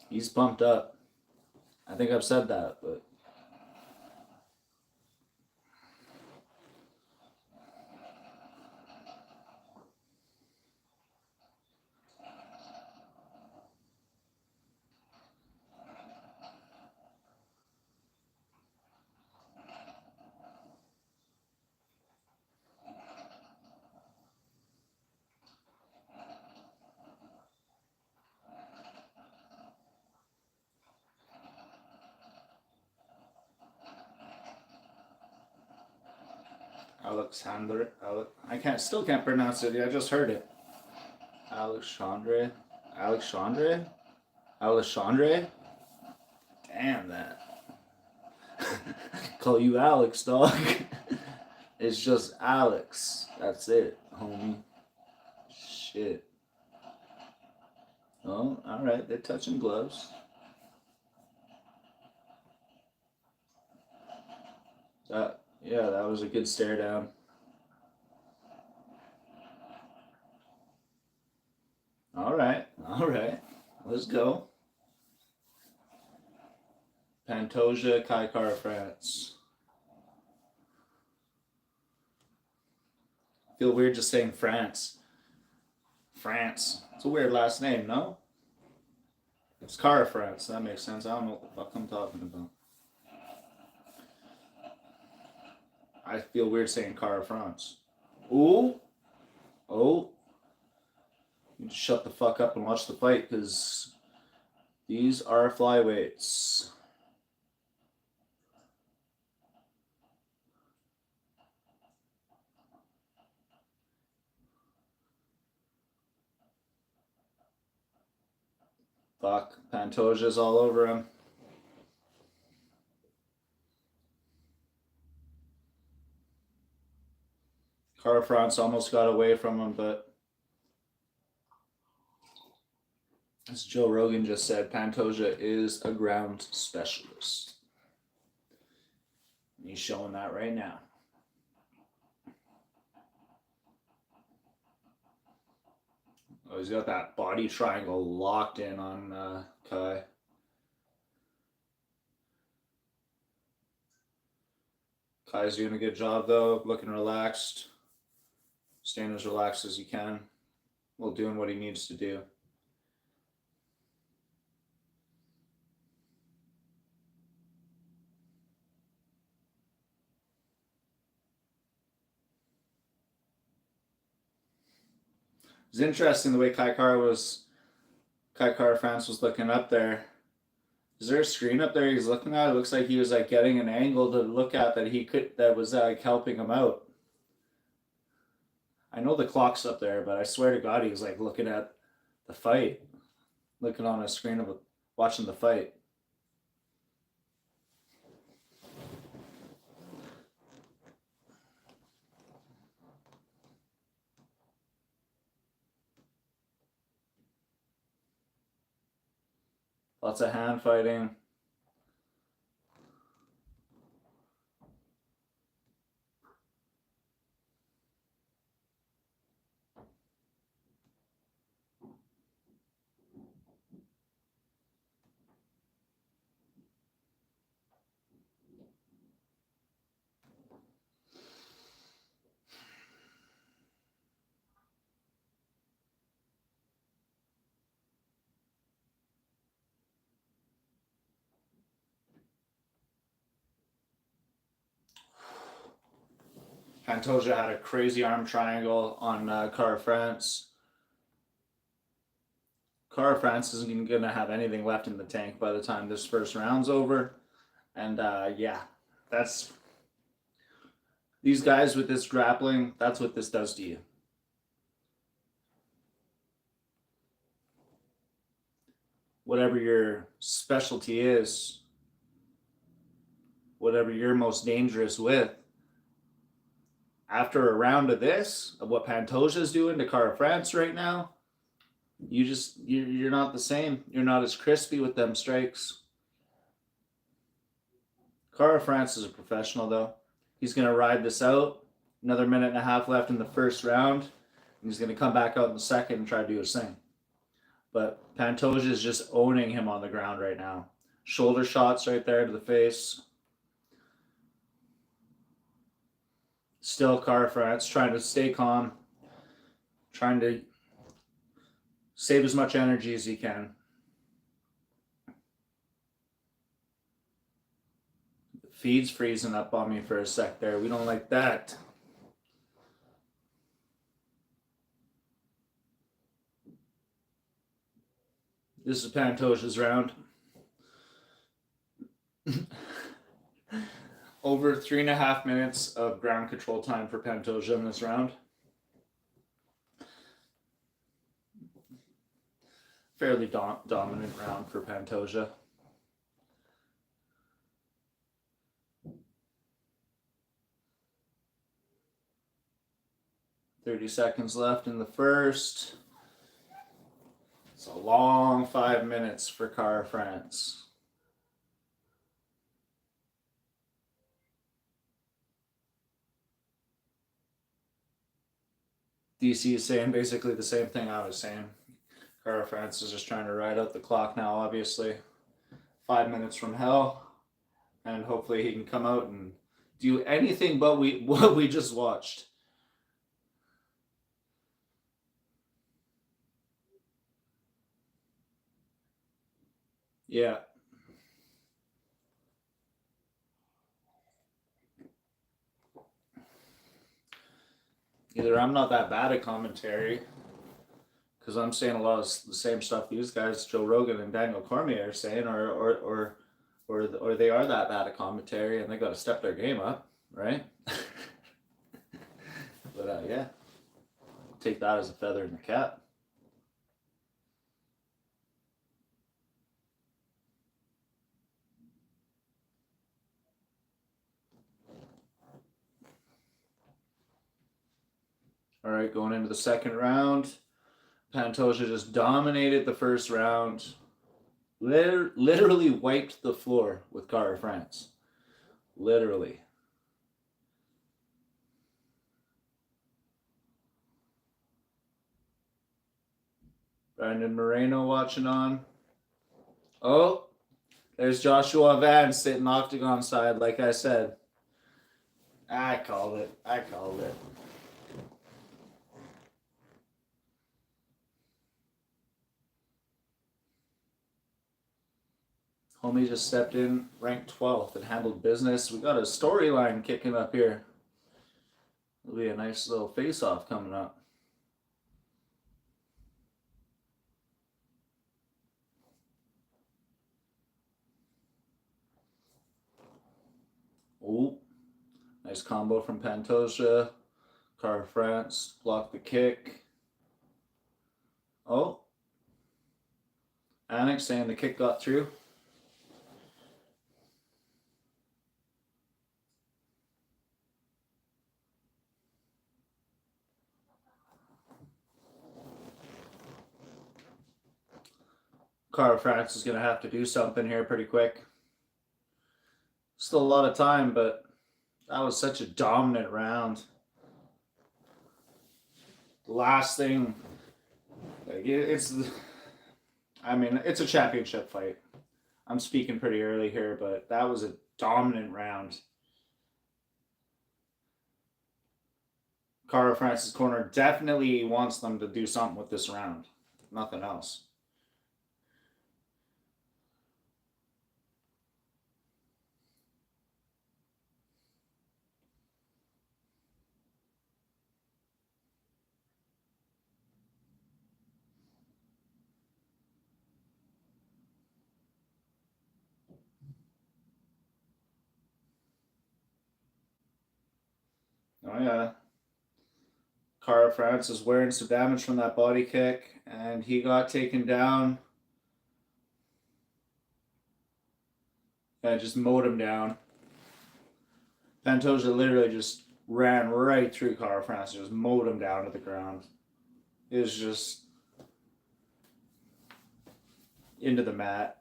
He's pumped up. I think I've said that, but Alexandre. Still can't pronounce it. I just heard it. Alexandre. Damn that. Call you Alex, dog. It's just Alex. That's it, homie. Shit. Oh, alright. They're touching gloves. That was a good stare down. Alright. Let's go. Pantoja, Kai France. I feel weird just saying France. France. It's a weird last name, no? It's Cara France. That makes sense. I don't know what the fuck I'm talking about. I feel weird saying Cara France. Ooh. Oh. You just shut the fuck up and watch the fight, because these are flyweights. Fuck. Pantoja's all over him. Cara France almost got away from him, but as Joe Rogan just said, Pantoja is a ground specialist. And he's showing that right now. Oh, he's got that body triangle locked in on Kai. Kai's doing a good job, though, looking relaxed. Staying as relaxed as he can while doing what he needs to do. It's interesting the way Kai Kara France was looking up there. Is there a screen up there he's looking at? It looks like he was like getting an angle to look at that was like helping him out. I know the clock's up there, but I swear to God he was like looking at the fight, looking on a screen of watching the fight. Lots of hand fighting. Pantoja had a crazy arm triangle on Cara France. Cara France isn't going to have anything left in the tank by the time this first round's over. And that's these guys with this grappling, that's what this does to you. Whatever your specialty is, whatever you're most dangerous with, after a round of this, of what Pantoja's doing to Cara France right now, you're not the same. You're not as crispy with them strikes. Cara France is a professional, though. He's going to ride this out. Another minute and a half left in the first round. And he's going to come back out in the second and try to do his thing. But Pantoja is just owning him on the ground right now. Shoulder shots right there to the face. Still Cara France trying to stay calm. Trying to save as much energy as he can. The feed's freezing up on me for a sec there. We don't like that. This is Pantoja's round. over 3.5 minutes of ground control time for Pantoja in this round. Fairly dominant round for Pantoja. .30 seconds left in the first. It's a long 5 minutes for Cara France. DC is saying basically the same thing I was saying. Cara France is just trying to ride out the clock now, obviously. 5 minutes from hell. And hopefully he can come out and do anything but what we just watched. Yeah. Either I'm not that bad at commentary, because I'm saying a lot of the same stuff these guys, Joe Rogan and Daniel Cormier, are saying, or they are that bad at commentary and they got to step their game up, right? But yeah, take that as a feather in the cap. All right, going into the second round, Pantoja just dominated the first round. Literally wiped the floor with Cara France. Literally. Brandon Moreno watching on. Oh, there's Joshua Van sitting octagon side, like I said. I called it. Homie just stepped in, ranked 12th, and handled business. We got a storyline kicking up here. It'll be a nice little face-off coming up. Oh, nice combo from Pantoja. Cara France blocked the kick. Oh, Annex saying the kick got through. Cara France is going to have to do something here pretty quick. Still a lot of time, but that was such a dominant round. The last thing, like it's a championship fight. I'm speaking pretty early here, but that was a dominant round. Cara France's corner definitely wants them to do something with this round. Nothing else. Oh yeah. Cara France is wearing some damage from that body kick, and he got taken down. And just mowed him down. Pantoja literally just ran right through Cara France, just mowed him down to the ground. It was just into the mat.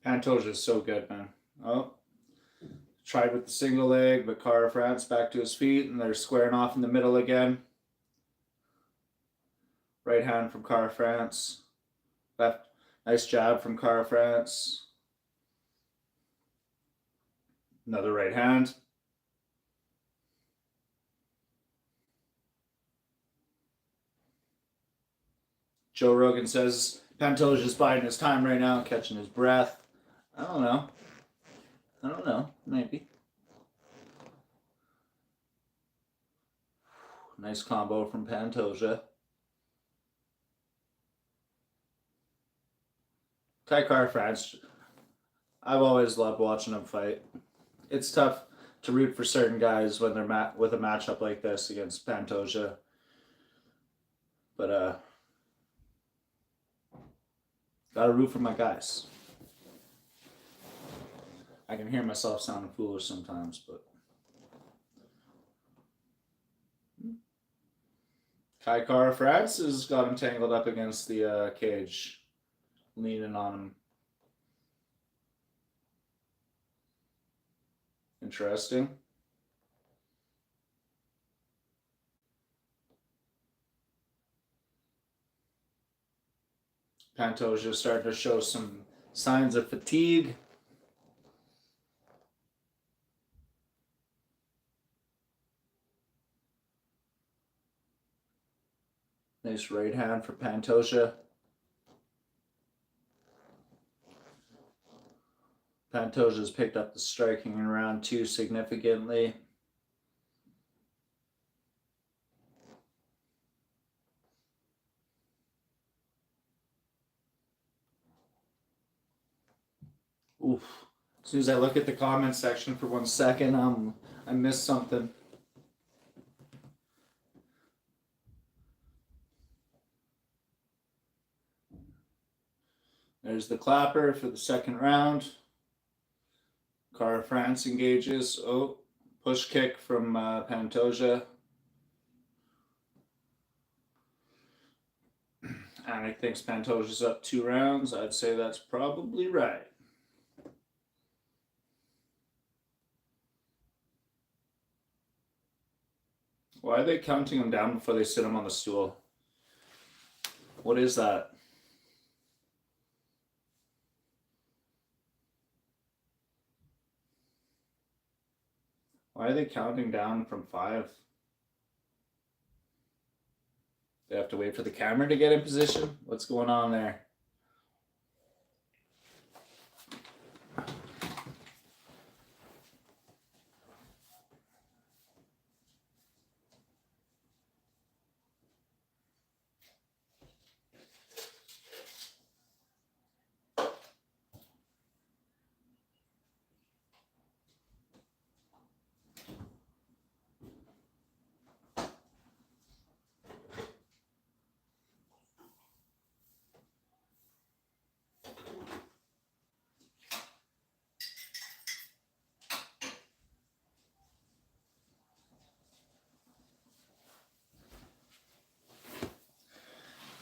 Pantoja is so good, man. Oh, tried with the single leg, but Cara France back to his feet, and they're squaring off in the middle again. Right hand from Cara France. Left Nice jab from Cara France. Another right hand. Joe Rogan says Pantoja's biding his time right now, catching his breath. I don't know. Maybe. Nice combo from Pantoja. Cara France. I've always loved watching him fight. It's tough to root for certain guys when they're with a matchup like this against Pantoja. But gotta root for my guys. I can hear myself sounding foolish sometimes, but Cara France has got him tangled up against the cage, leaning on him. Interesting. Pantoja starting to show some signs of fatigue. Nice right hand for Pantoja. Pantoja's picked up the striking in round 2 significantly. Oof. As soon as I look at the comment section for 1 second, I missed something. There's the clapper for the second round. Cara France engages. Oh, push kick from Pantoja. Anik thinks Pantoja's up 2 rounds. I'd say that's probably right. Why are they counting him down before they sit him on the stool? What is that? Why are they counting down from 5? They have to wait for the camera to get in position? What's going on there?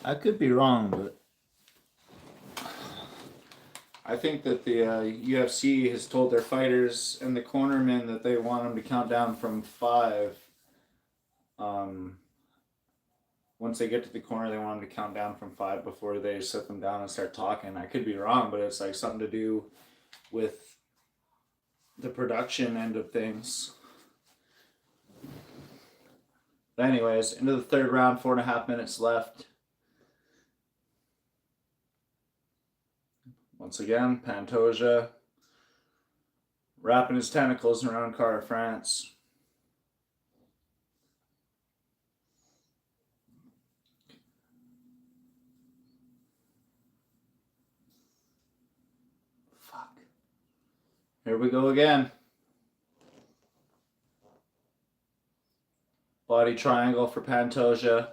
I could be wrong, but I think that the UFC has told their fighters and the cornermen that they want them to count down from 5. Once they get to the corner, they want them to count down from 5 before they sit them down and start talking. I could be wrong, but it's like something to do with the production end of things. But anyways, into the 3rd round, 4.5 minutes left. Once again, Pantoja wrapping his tentacles around Cara France. Fuck. Here we go again. Body triangle for Pantoja.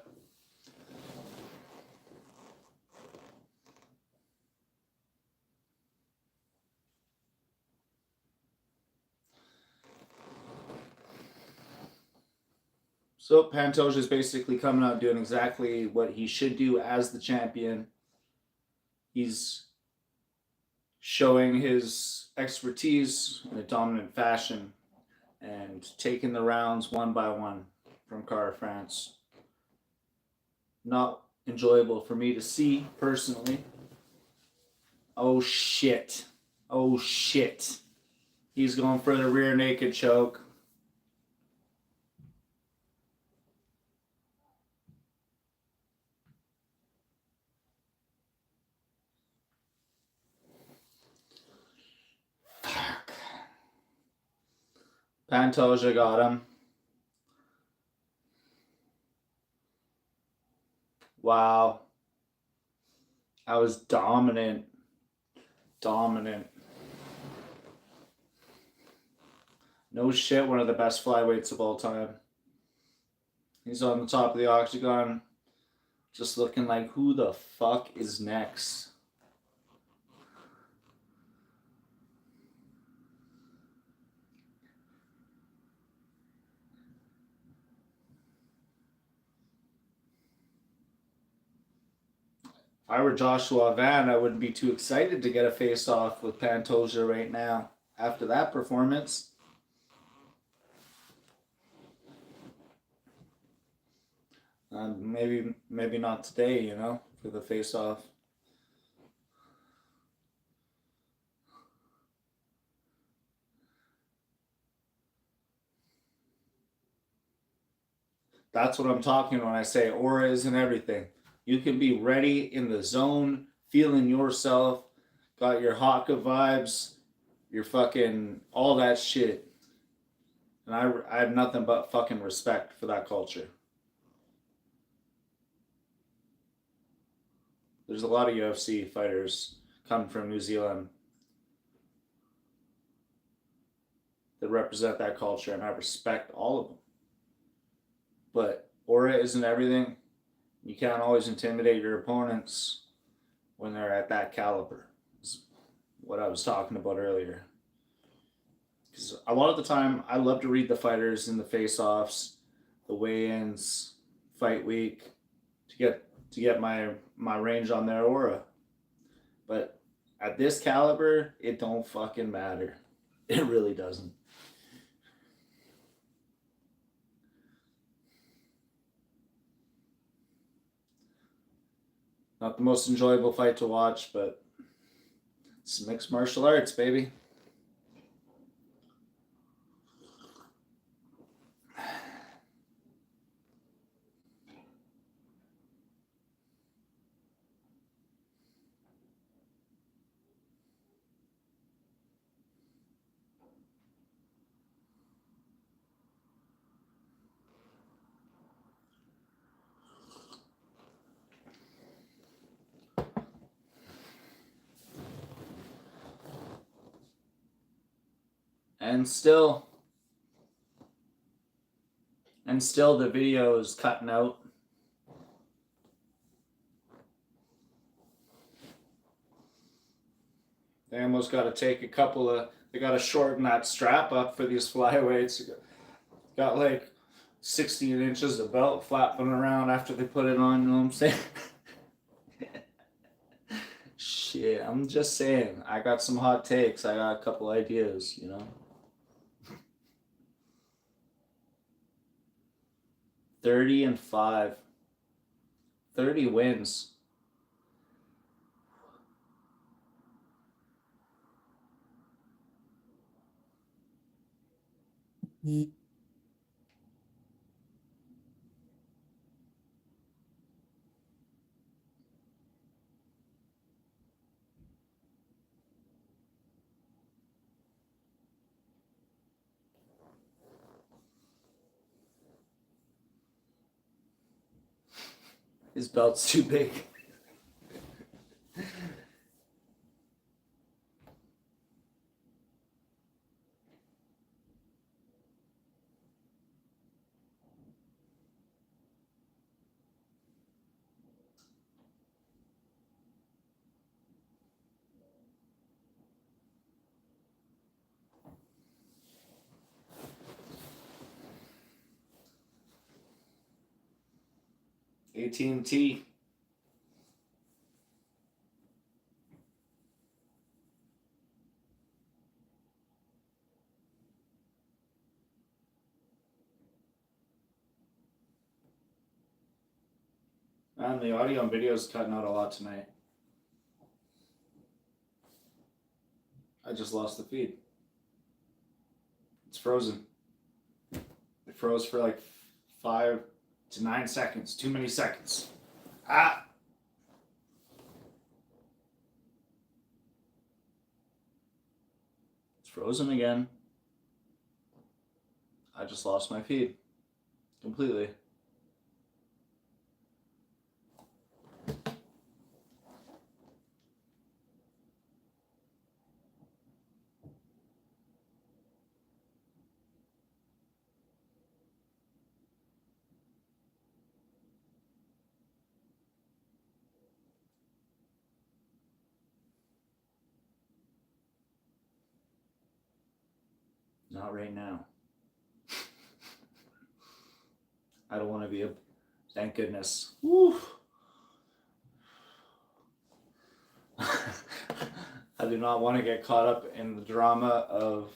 So Pantoja is basically coming out doing exactly what he should do as the champion. He's showing his expertise in a dominant fashion and taking the rounds one by one from Cara France. Not enjoyable for me to see personally. Oh shit. Oh shit. He's going for the rear naked choke. Fuck. Pantoja got him. Wow. I was dominant. Dominant. No shit, one of the best flyweights of all time. He's on the top of the octagon, just looking like, who the fuck is next? If I were Joshua Van, I wouldn't be too excited to get a face-off with Pantoja right now after that performance. Maybe not today, you know, for the face-off. That's what I'm talking when I say aura isn't everything. You can be ready in the zone, feeling yourself, got your Haka vibes, your fucking all that shit. And I have nothing but fucking respect for that culture. There's a lot of UFC fighters coming from New Zealand that represent that culture, and I respect all of them. But aura isn't everything. You can't always intimidate your opponents when they're at that caliber. Is what I was talking about earlier. Because a lot of the time, I love to read the fighters in the face-offs, the weigh-ins, fight week, to get my range on their aura. But at this caliber, it don't fucking matter. It really doesn't. Not the most enjoyable fight to watch, but it's mixed martial arts, baby. And still the video is cutting out. They almost got to take they got to shorten that strap up for these flyweights. Got like 16 inches of belt flapping around after they put it on, you know what I'm saying? Shit, I'm just saying. I got some hot takes. I got a couple ideas, you know? 30-5. 30 wins. His belt's too big. AT&T. Man, the audio and video is cutting out a lot tonight. I just lost the feed. It's frozen. It froze for like 5 to 9 seconds. Too many seconds. Ah! It's frozen again. I just lost my feed. Completely. Not right now. I don't want to be a... Thank goodness. Woo! I do not want to get caught up in the drama of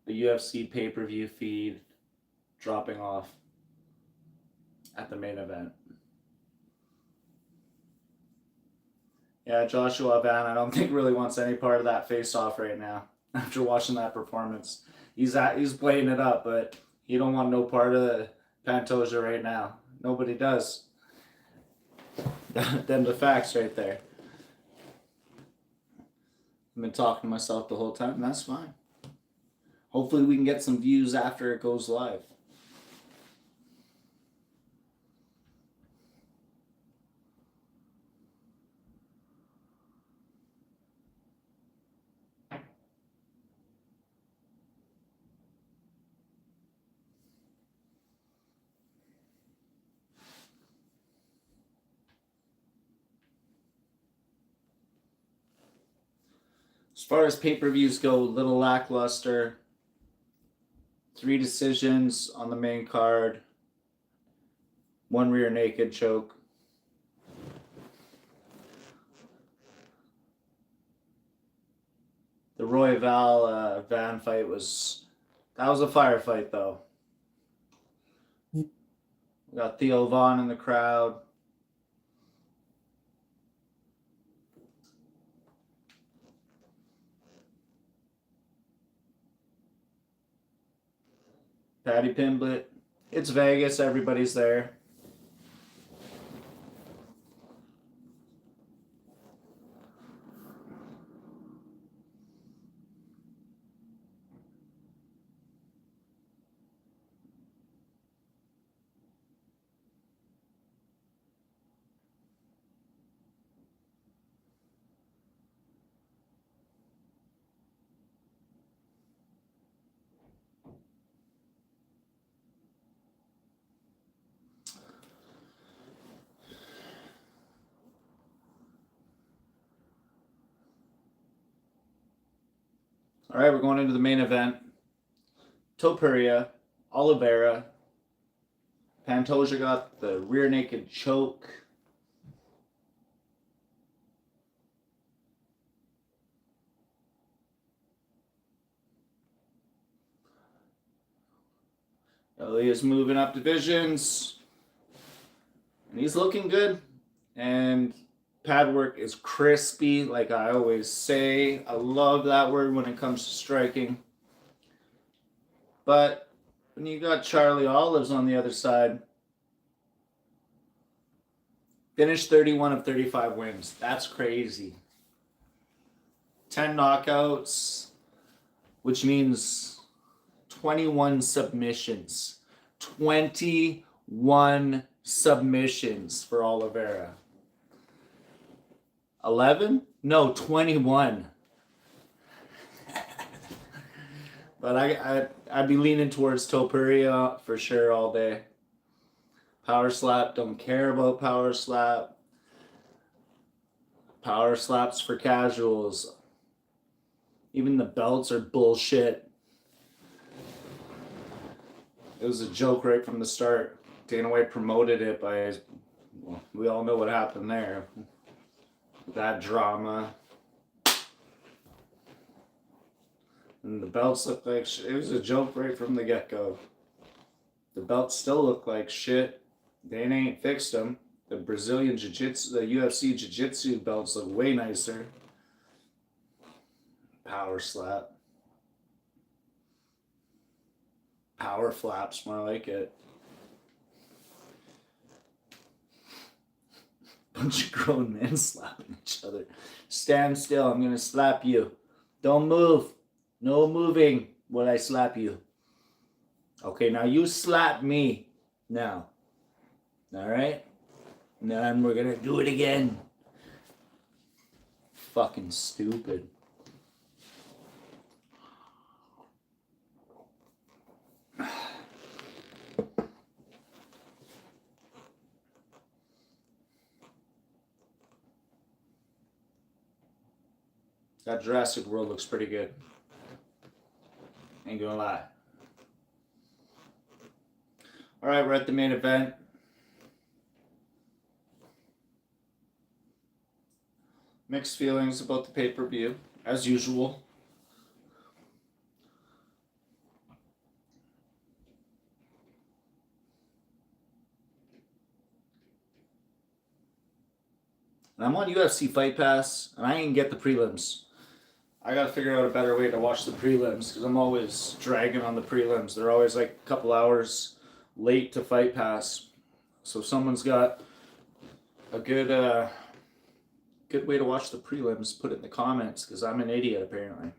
the UFC pay-per-view feed dropping off at the main event. Yeah, Joshua Van, I don't think really wants any part of that face-off right now after watching that performance. He's playing it up, but he don't want no part of Pantoja right now. Nobody does. Them the facts right there. I've been talking to myself the whole time, and that's fine. Hopefully we can get some views after it goes live. As far as pay-per-views go, little lackluster. 3 decisions on the main card. 1 rear naked choke. The Royval Van fight was a firefight though. We got Theo Vaughn in the crowd. Paddy Pimblett. It's Vegas, everybody's there. All right, we're going into the main event. Topuria, Oliveira. Pantoja got the rear naked choke. ILIA's moving up divisions. And he's looking good. And pad work is crispy, like I always say. I love that word when it comes to striking. But when you got Charlie Olives on the other side, finished 31 of 35 wins. That's crazy. 10 knockouts, which means 21 submissions. 21 submissions for Oliveira. 11? No, 21. But I'd be leaning towards Topuria for sure all day. Power slap, don't care about power slap. Power slaps for casuals. Even the belts are bullshit. It was a joke right from the start. Dana White promoted it by, well, we all know what happened there. That drama. And the belts look like shit. It was a joke right from the get-go. The belts still look like shit. They ain't fixed them. The Brazilian Jiu-Jitsu, the UFC Jiu-Jitsu belts look way nicer. Power slap. Power flaps, more like it. Bunch of grown men slapping each other. Stand still, I'm gonna slap you. Don't move. No moving when I slap you. Okay, now you slap me. Now. Alright? And then we're gonna do it again. Fucking stupid. That Jurassic World looks pretty good. Ain't gonna lie. Alright, we're at the main event. Mixed feelings about the pay-per-view, as usual. And I'm on UFC Fight Pass, and I ain't get the prelims. I gotta figure out a better way to watch the prelims, because I'm always dragging on the prelims. They're always like a couple hours late to Fight Pass. So if someone's got a good way to watch the prelims, put it in the comments, because I'm an idiot apparently.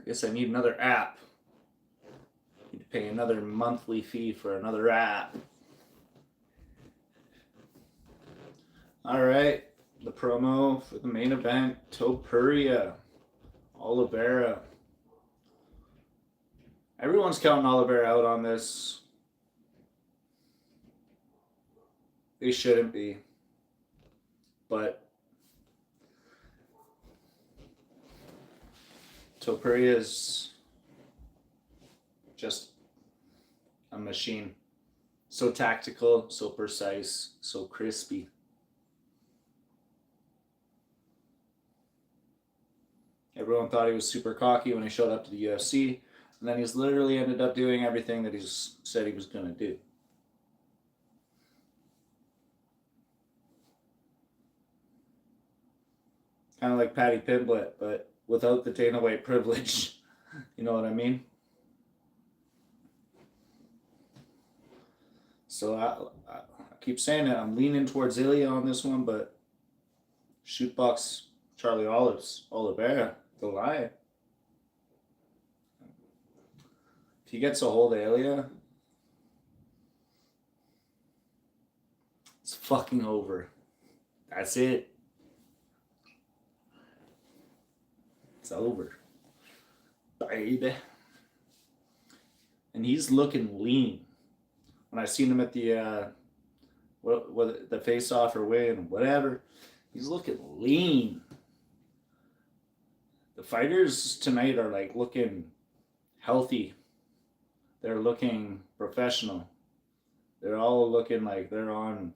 I guess I need another app. I need to pay another monthly fee for another app. Alright, the promo for the main event, Topuria, Oliveira. Everyone's counting Oliveira out on this. They shouldn't be. But Topuria is just a machine. So tactical, so precise, so crispy. Everyone thought he was super cocky when he showed up to the UFC, and then he's literally ended up doing everything that he's said he was going to do. Kind of like Paddy Pimblett, but without the Dana White privilege. You know what I mean? So I keep saying it. I'm leaning towards ILIA on this one, but Shootbox Charlie Oliveira, the Lion. If he gets a hold of ILIA, it's fucking over. That's it. It's over, baby. And he's looking lean. When I seen him at the the face-off or win, whatever, he's looking lean. The fighters tonight are like looking healthy. They're looking professional. They're all looking like they're on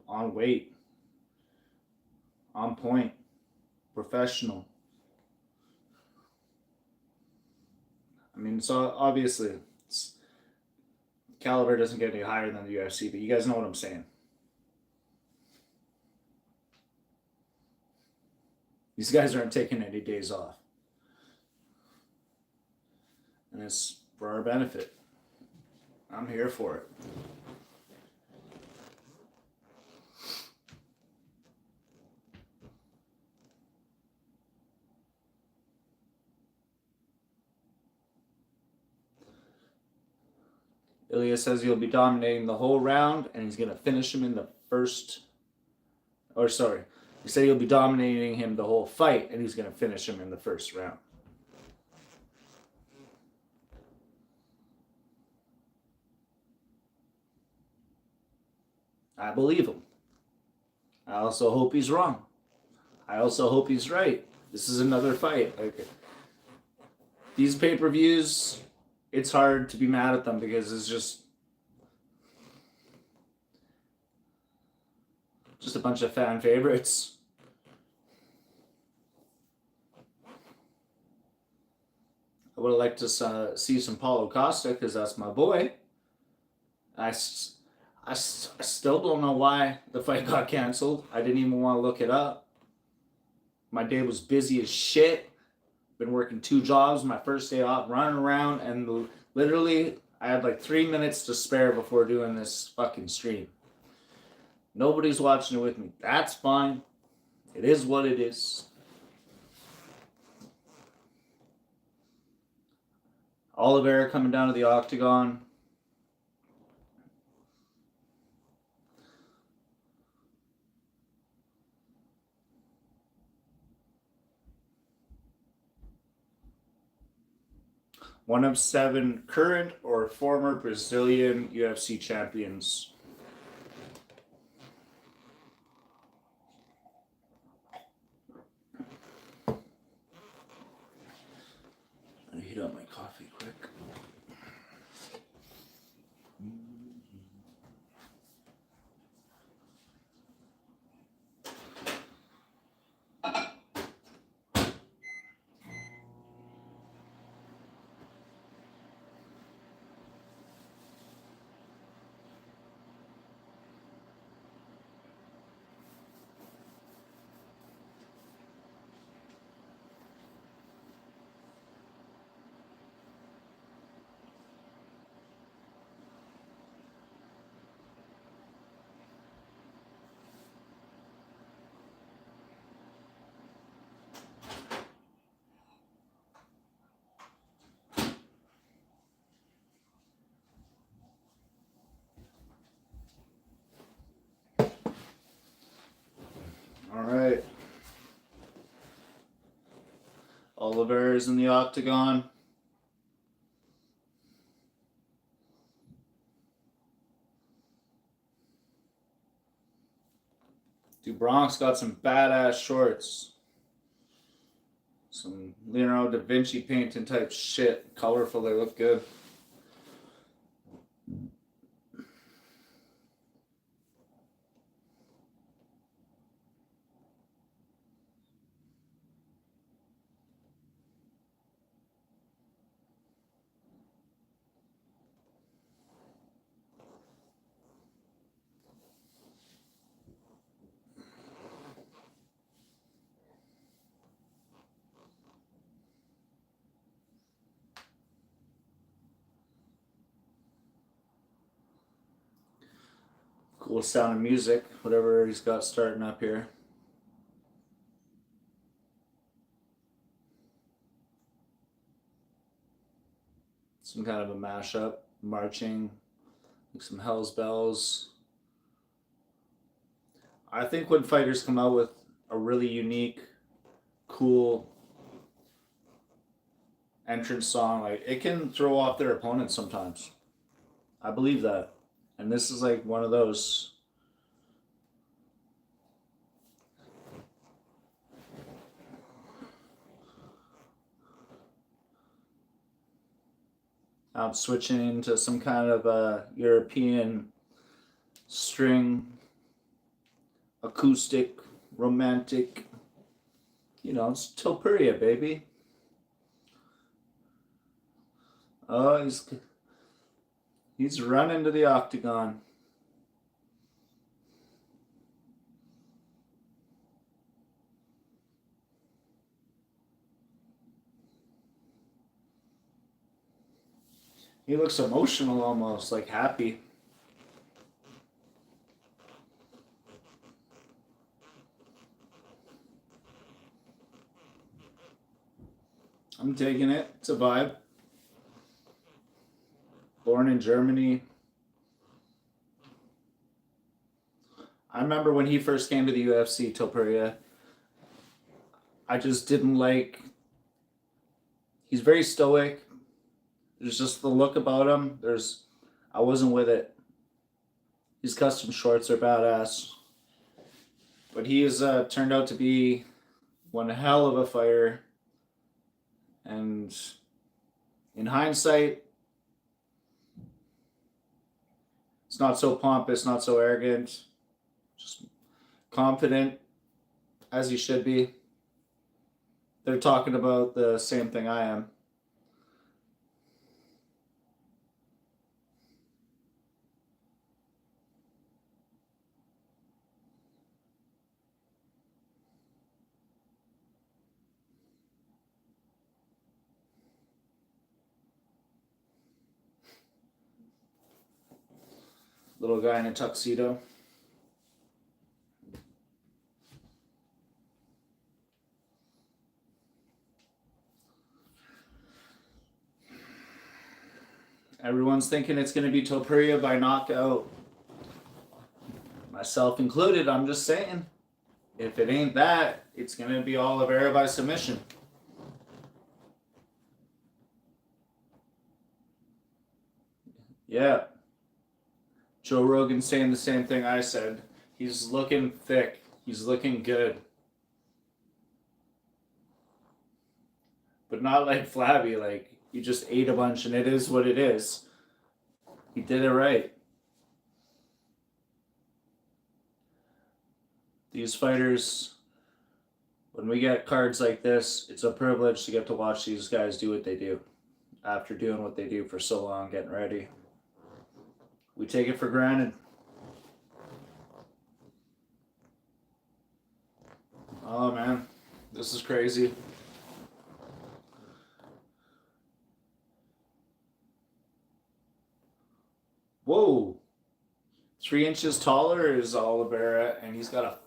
weight, on point. Professional. I mean, so obviously, caliber doesn't get any higher than the UFC, but you guys know what I'm saying. These guys aren't taking any days off. And it's for our benefit. I'm here for it. ILIA says he'll be dominating the whole round, and he's going to finish him in the first... Or sorry, he said he'll be dominating him the whole fight, and he's going to finish him in the first round. I believe him. I also hope he's wrong. I also hope he's right. This is another fight. Like, these pay-per-views... It's hard to be mad at them because it's just a bunch of fan favorites. I would have liked to see some Paulo Costa because that's my boy. I still don't know why the fight got canceled. I didn't even want to look it up. My day was busy as shit. Been working 2 jobs, my first day off, running around, and literally I had like 3 minutes to spare before doing this fucking stream. Nobody's watching it with me. That's fine. It is what it is. Oliveira coming down to the octagon. One of 7 current or former Brazilian UFC champions. I'm gonna heat up my coffee quick. All right. Oliveira is in the octagon. Dude, Bronx got some badass shorts. Some Leonardo da Vinci painting type shit. Colorful, they look good. Cool sound of music, whatever he's got starting up here. Some kind of a mashup, marching, like some Hell's Bells. I think when fighters come out with a really unique, cool entrance song, like it can throw off their opponents sometimes. I believe that. And this is like one of those. I'm switching to some kind of a European string, acoustic, romantic. You know, it's Tilperia, baby. Oh, he's running to the octagon. He looks emotional almost, like happy. I'm taking it. It's a vibe. Born in Germany. I remember when he first came to the UFC, Topuria. I just didn't like. He's very stoic. There's just the look about him. I wasn't with it. His custom shorts are badass. But he has turned out to be one hell of a fighter. And in hindsight, it's not so pompous, not so arrogant, just confident as he should be. They're talking about the same thing I am. Little guy in a tuxedo. Everyone's thinking it's going to be Topuria by knockout. Myself included, I'm just saying. If it ain't that, it's going to be Oliveira by submission. Yeah. Joe Rogan's saying the same thing I said. He's looking thick. He's looking good. But not like flabby, like he just ate a bunch and it is what it is. He did it right. These fighters, when we get cards like this, it's a privilege to get to watch these guys do what they do. After doing what they do for so long, getting ready. We take it for granted. Oh man, this is crazy. Whoa. 3 inches taller is Oliveira, and he's got a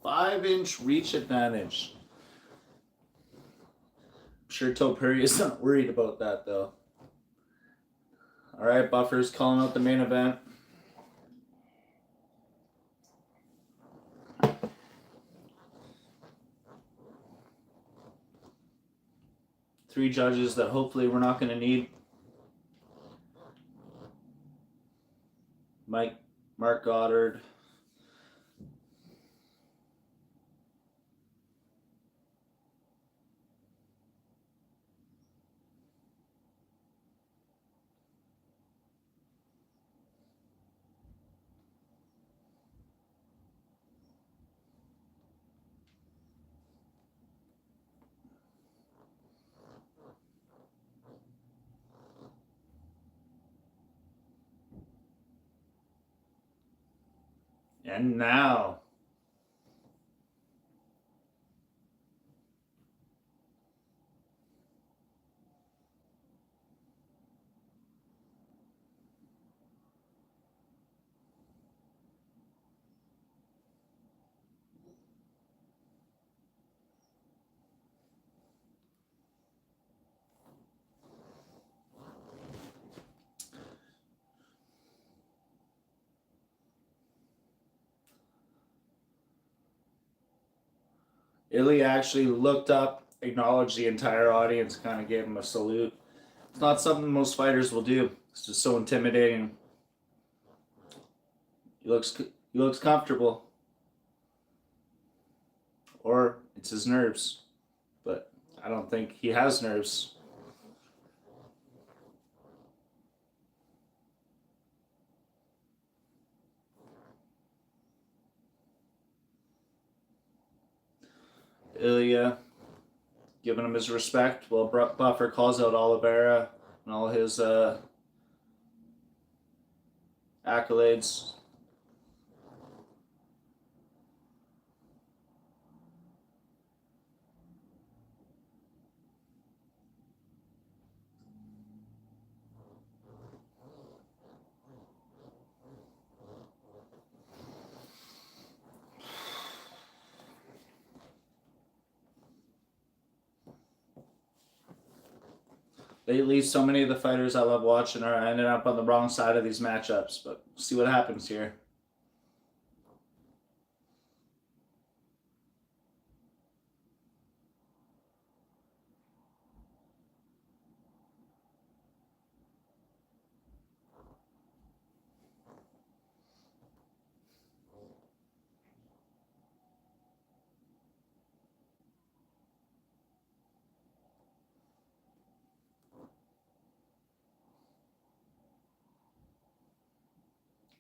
5-inch reach advantage. I'm sure Topuria is not worried about that though. All right, Buffer's calling out the main event. Three judges that hopefully we're not going to need. Mark Goddard. And now, ILIA actually looked up, acknowledged the entire audience, kind of gave him a salute. It's not something most fighters will do. It's just so intimidating. He looks comfortable. Or it's his nerves. But I don't think he has nerves. Ilya giving him his respect while Buffer calls out Oliveira and all his accolades. Lately, so many of the fighters I love watching are ending up on the wrong side of these matchups, but see what happens here.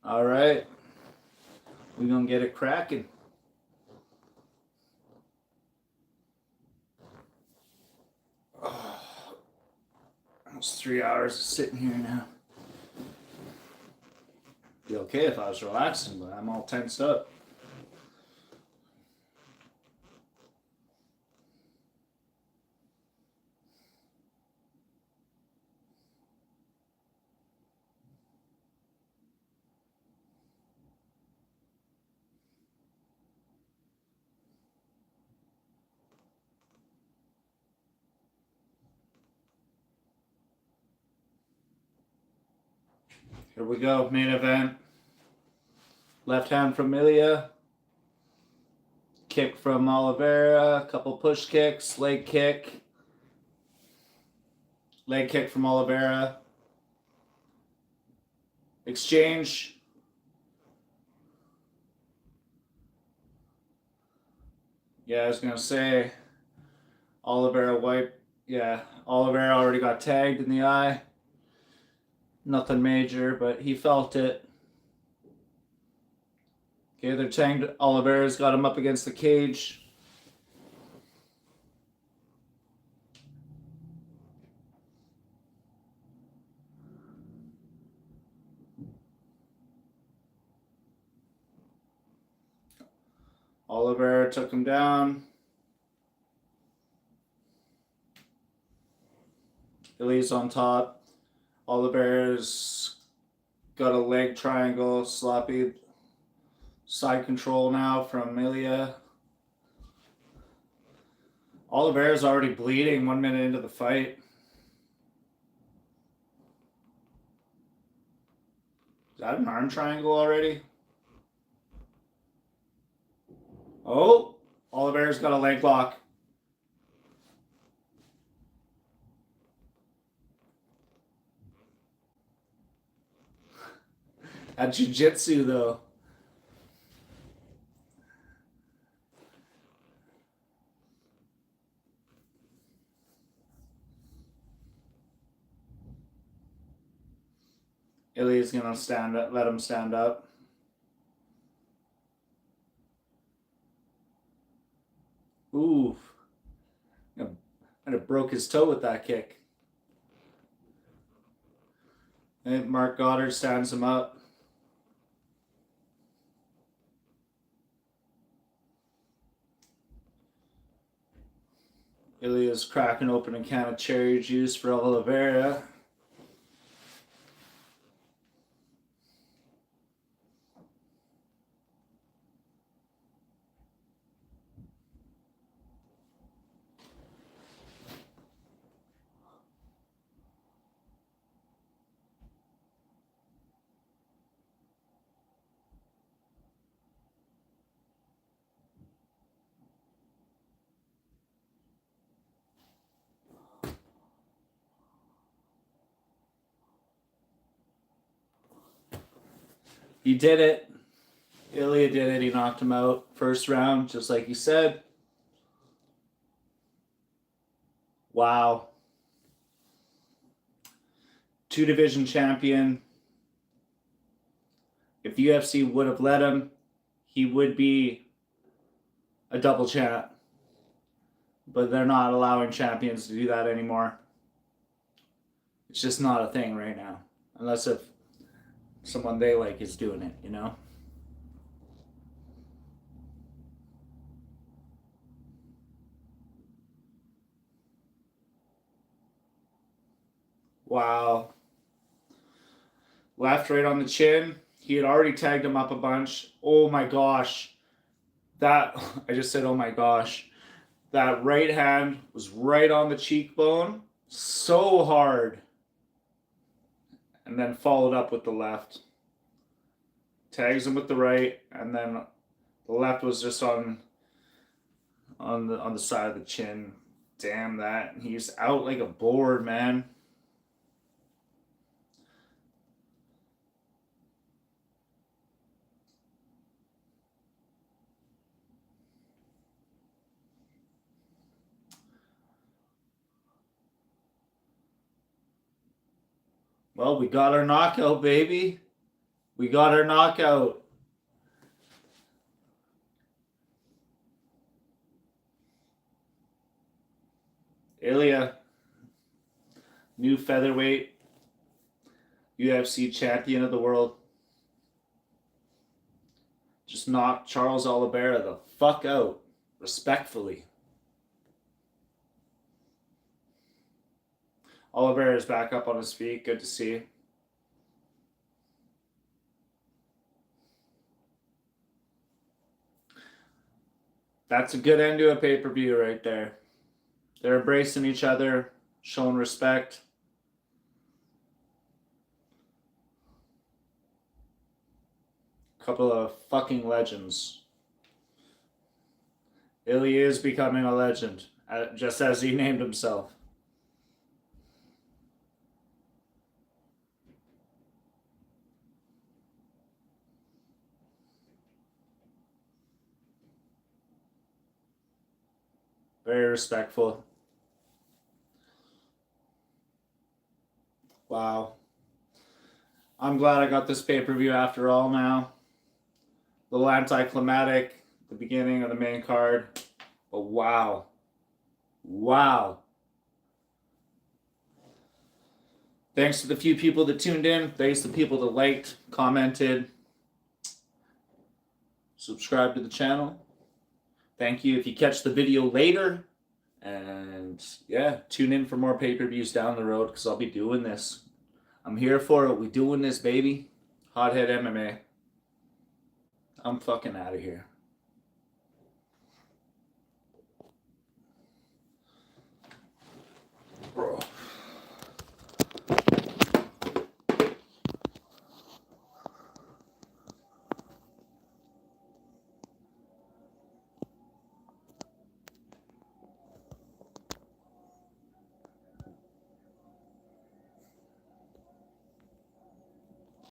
All right, we're gonna get it cracking. Almost 3 hours of sitting here now. Be okay if I was relaxing, but I'm all tensed up. Here we go, main event. Left hand from ILIA. Kick from Oliveira. A couple push kicks. Leg kick. Leg kick from Oliveira. Exchange. Yeah, I was going to say Oliveira wipe. Yeah, Oliveira already got tagged in the eye. Nothing major, but he felt it. Okay, they're tagged. Oliveira's got him up against the cage. Oliveira took him down. ILIA's on top. Oliveira's got a leg triangle, sloppy side control now from ILIA. Oliveira's already bleeding 1 minute into the fight. Is that an arm triangle already? Oh, Oliveira's got a leg lock. At jiu-jitsu, though. ILIA's gonna stand up, let him stand up. Ooh. And it broke his toe with that kick. And Mark Goddard stands him up. ILIA's cracking open a can of cherry juice for Oliveira. He did it. ILIA did it. He knocked him out first round, just like he said. Wow. 2-division champion. If UFC would have let him, he would be a double champ. But they're not allowing champions to do that anymore. It's just not a thing right now. Unless if someone they like is doing it, you know? Wow. Left, right on the chin. He had already tagged him up a bunch. Oh my gosh. I just said, oh my gosh. That right hand was right on the cheekbone. So hard. And then followed up with the left. Tags him with the right, and then the left was just on the side of the chin. Damn that. He's out like a board, man. Well, we got our knockout, baby. We got our knockout. ILIA, new featherweight UFC champion of the world. Just knocked Charles Oliveira the fuck out, respectfully. Oliveira is back up on his feet. Good to see. That's a good end to a pay-per-view right there. They're embracing each other, showing respect. couple of fucking legends. ILIA is becoming a legend, just as he named himself. Very respectful. Wow. I'm glad I got this pay-per-view after all now. A little anticlimactic, the beginning of the main card. But wow. Wow. Thanks to the few people that tuned in. Thanks to the people that liked, commented, subscribed to the channel. Thank you if you catch the video later. And yeah, tune in for more pay-per-views down the road because I'll be doing this. I'm here for it. We doing this, baby. Hothead MMA. I'm fucking out of here.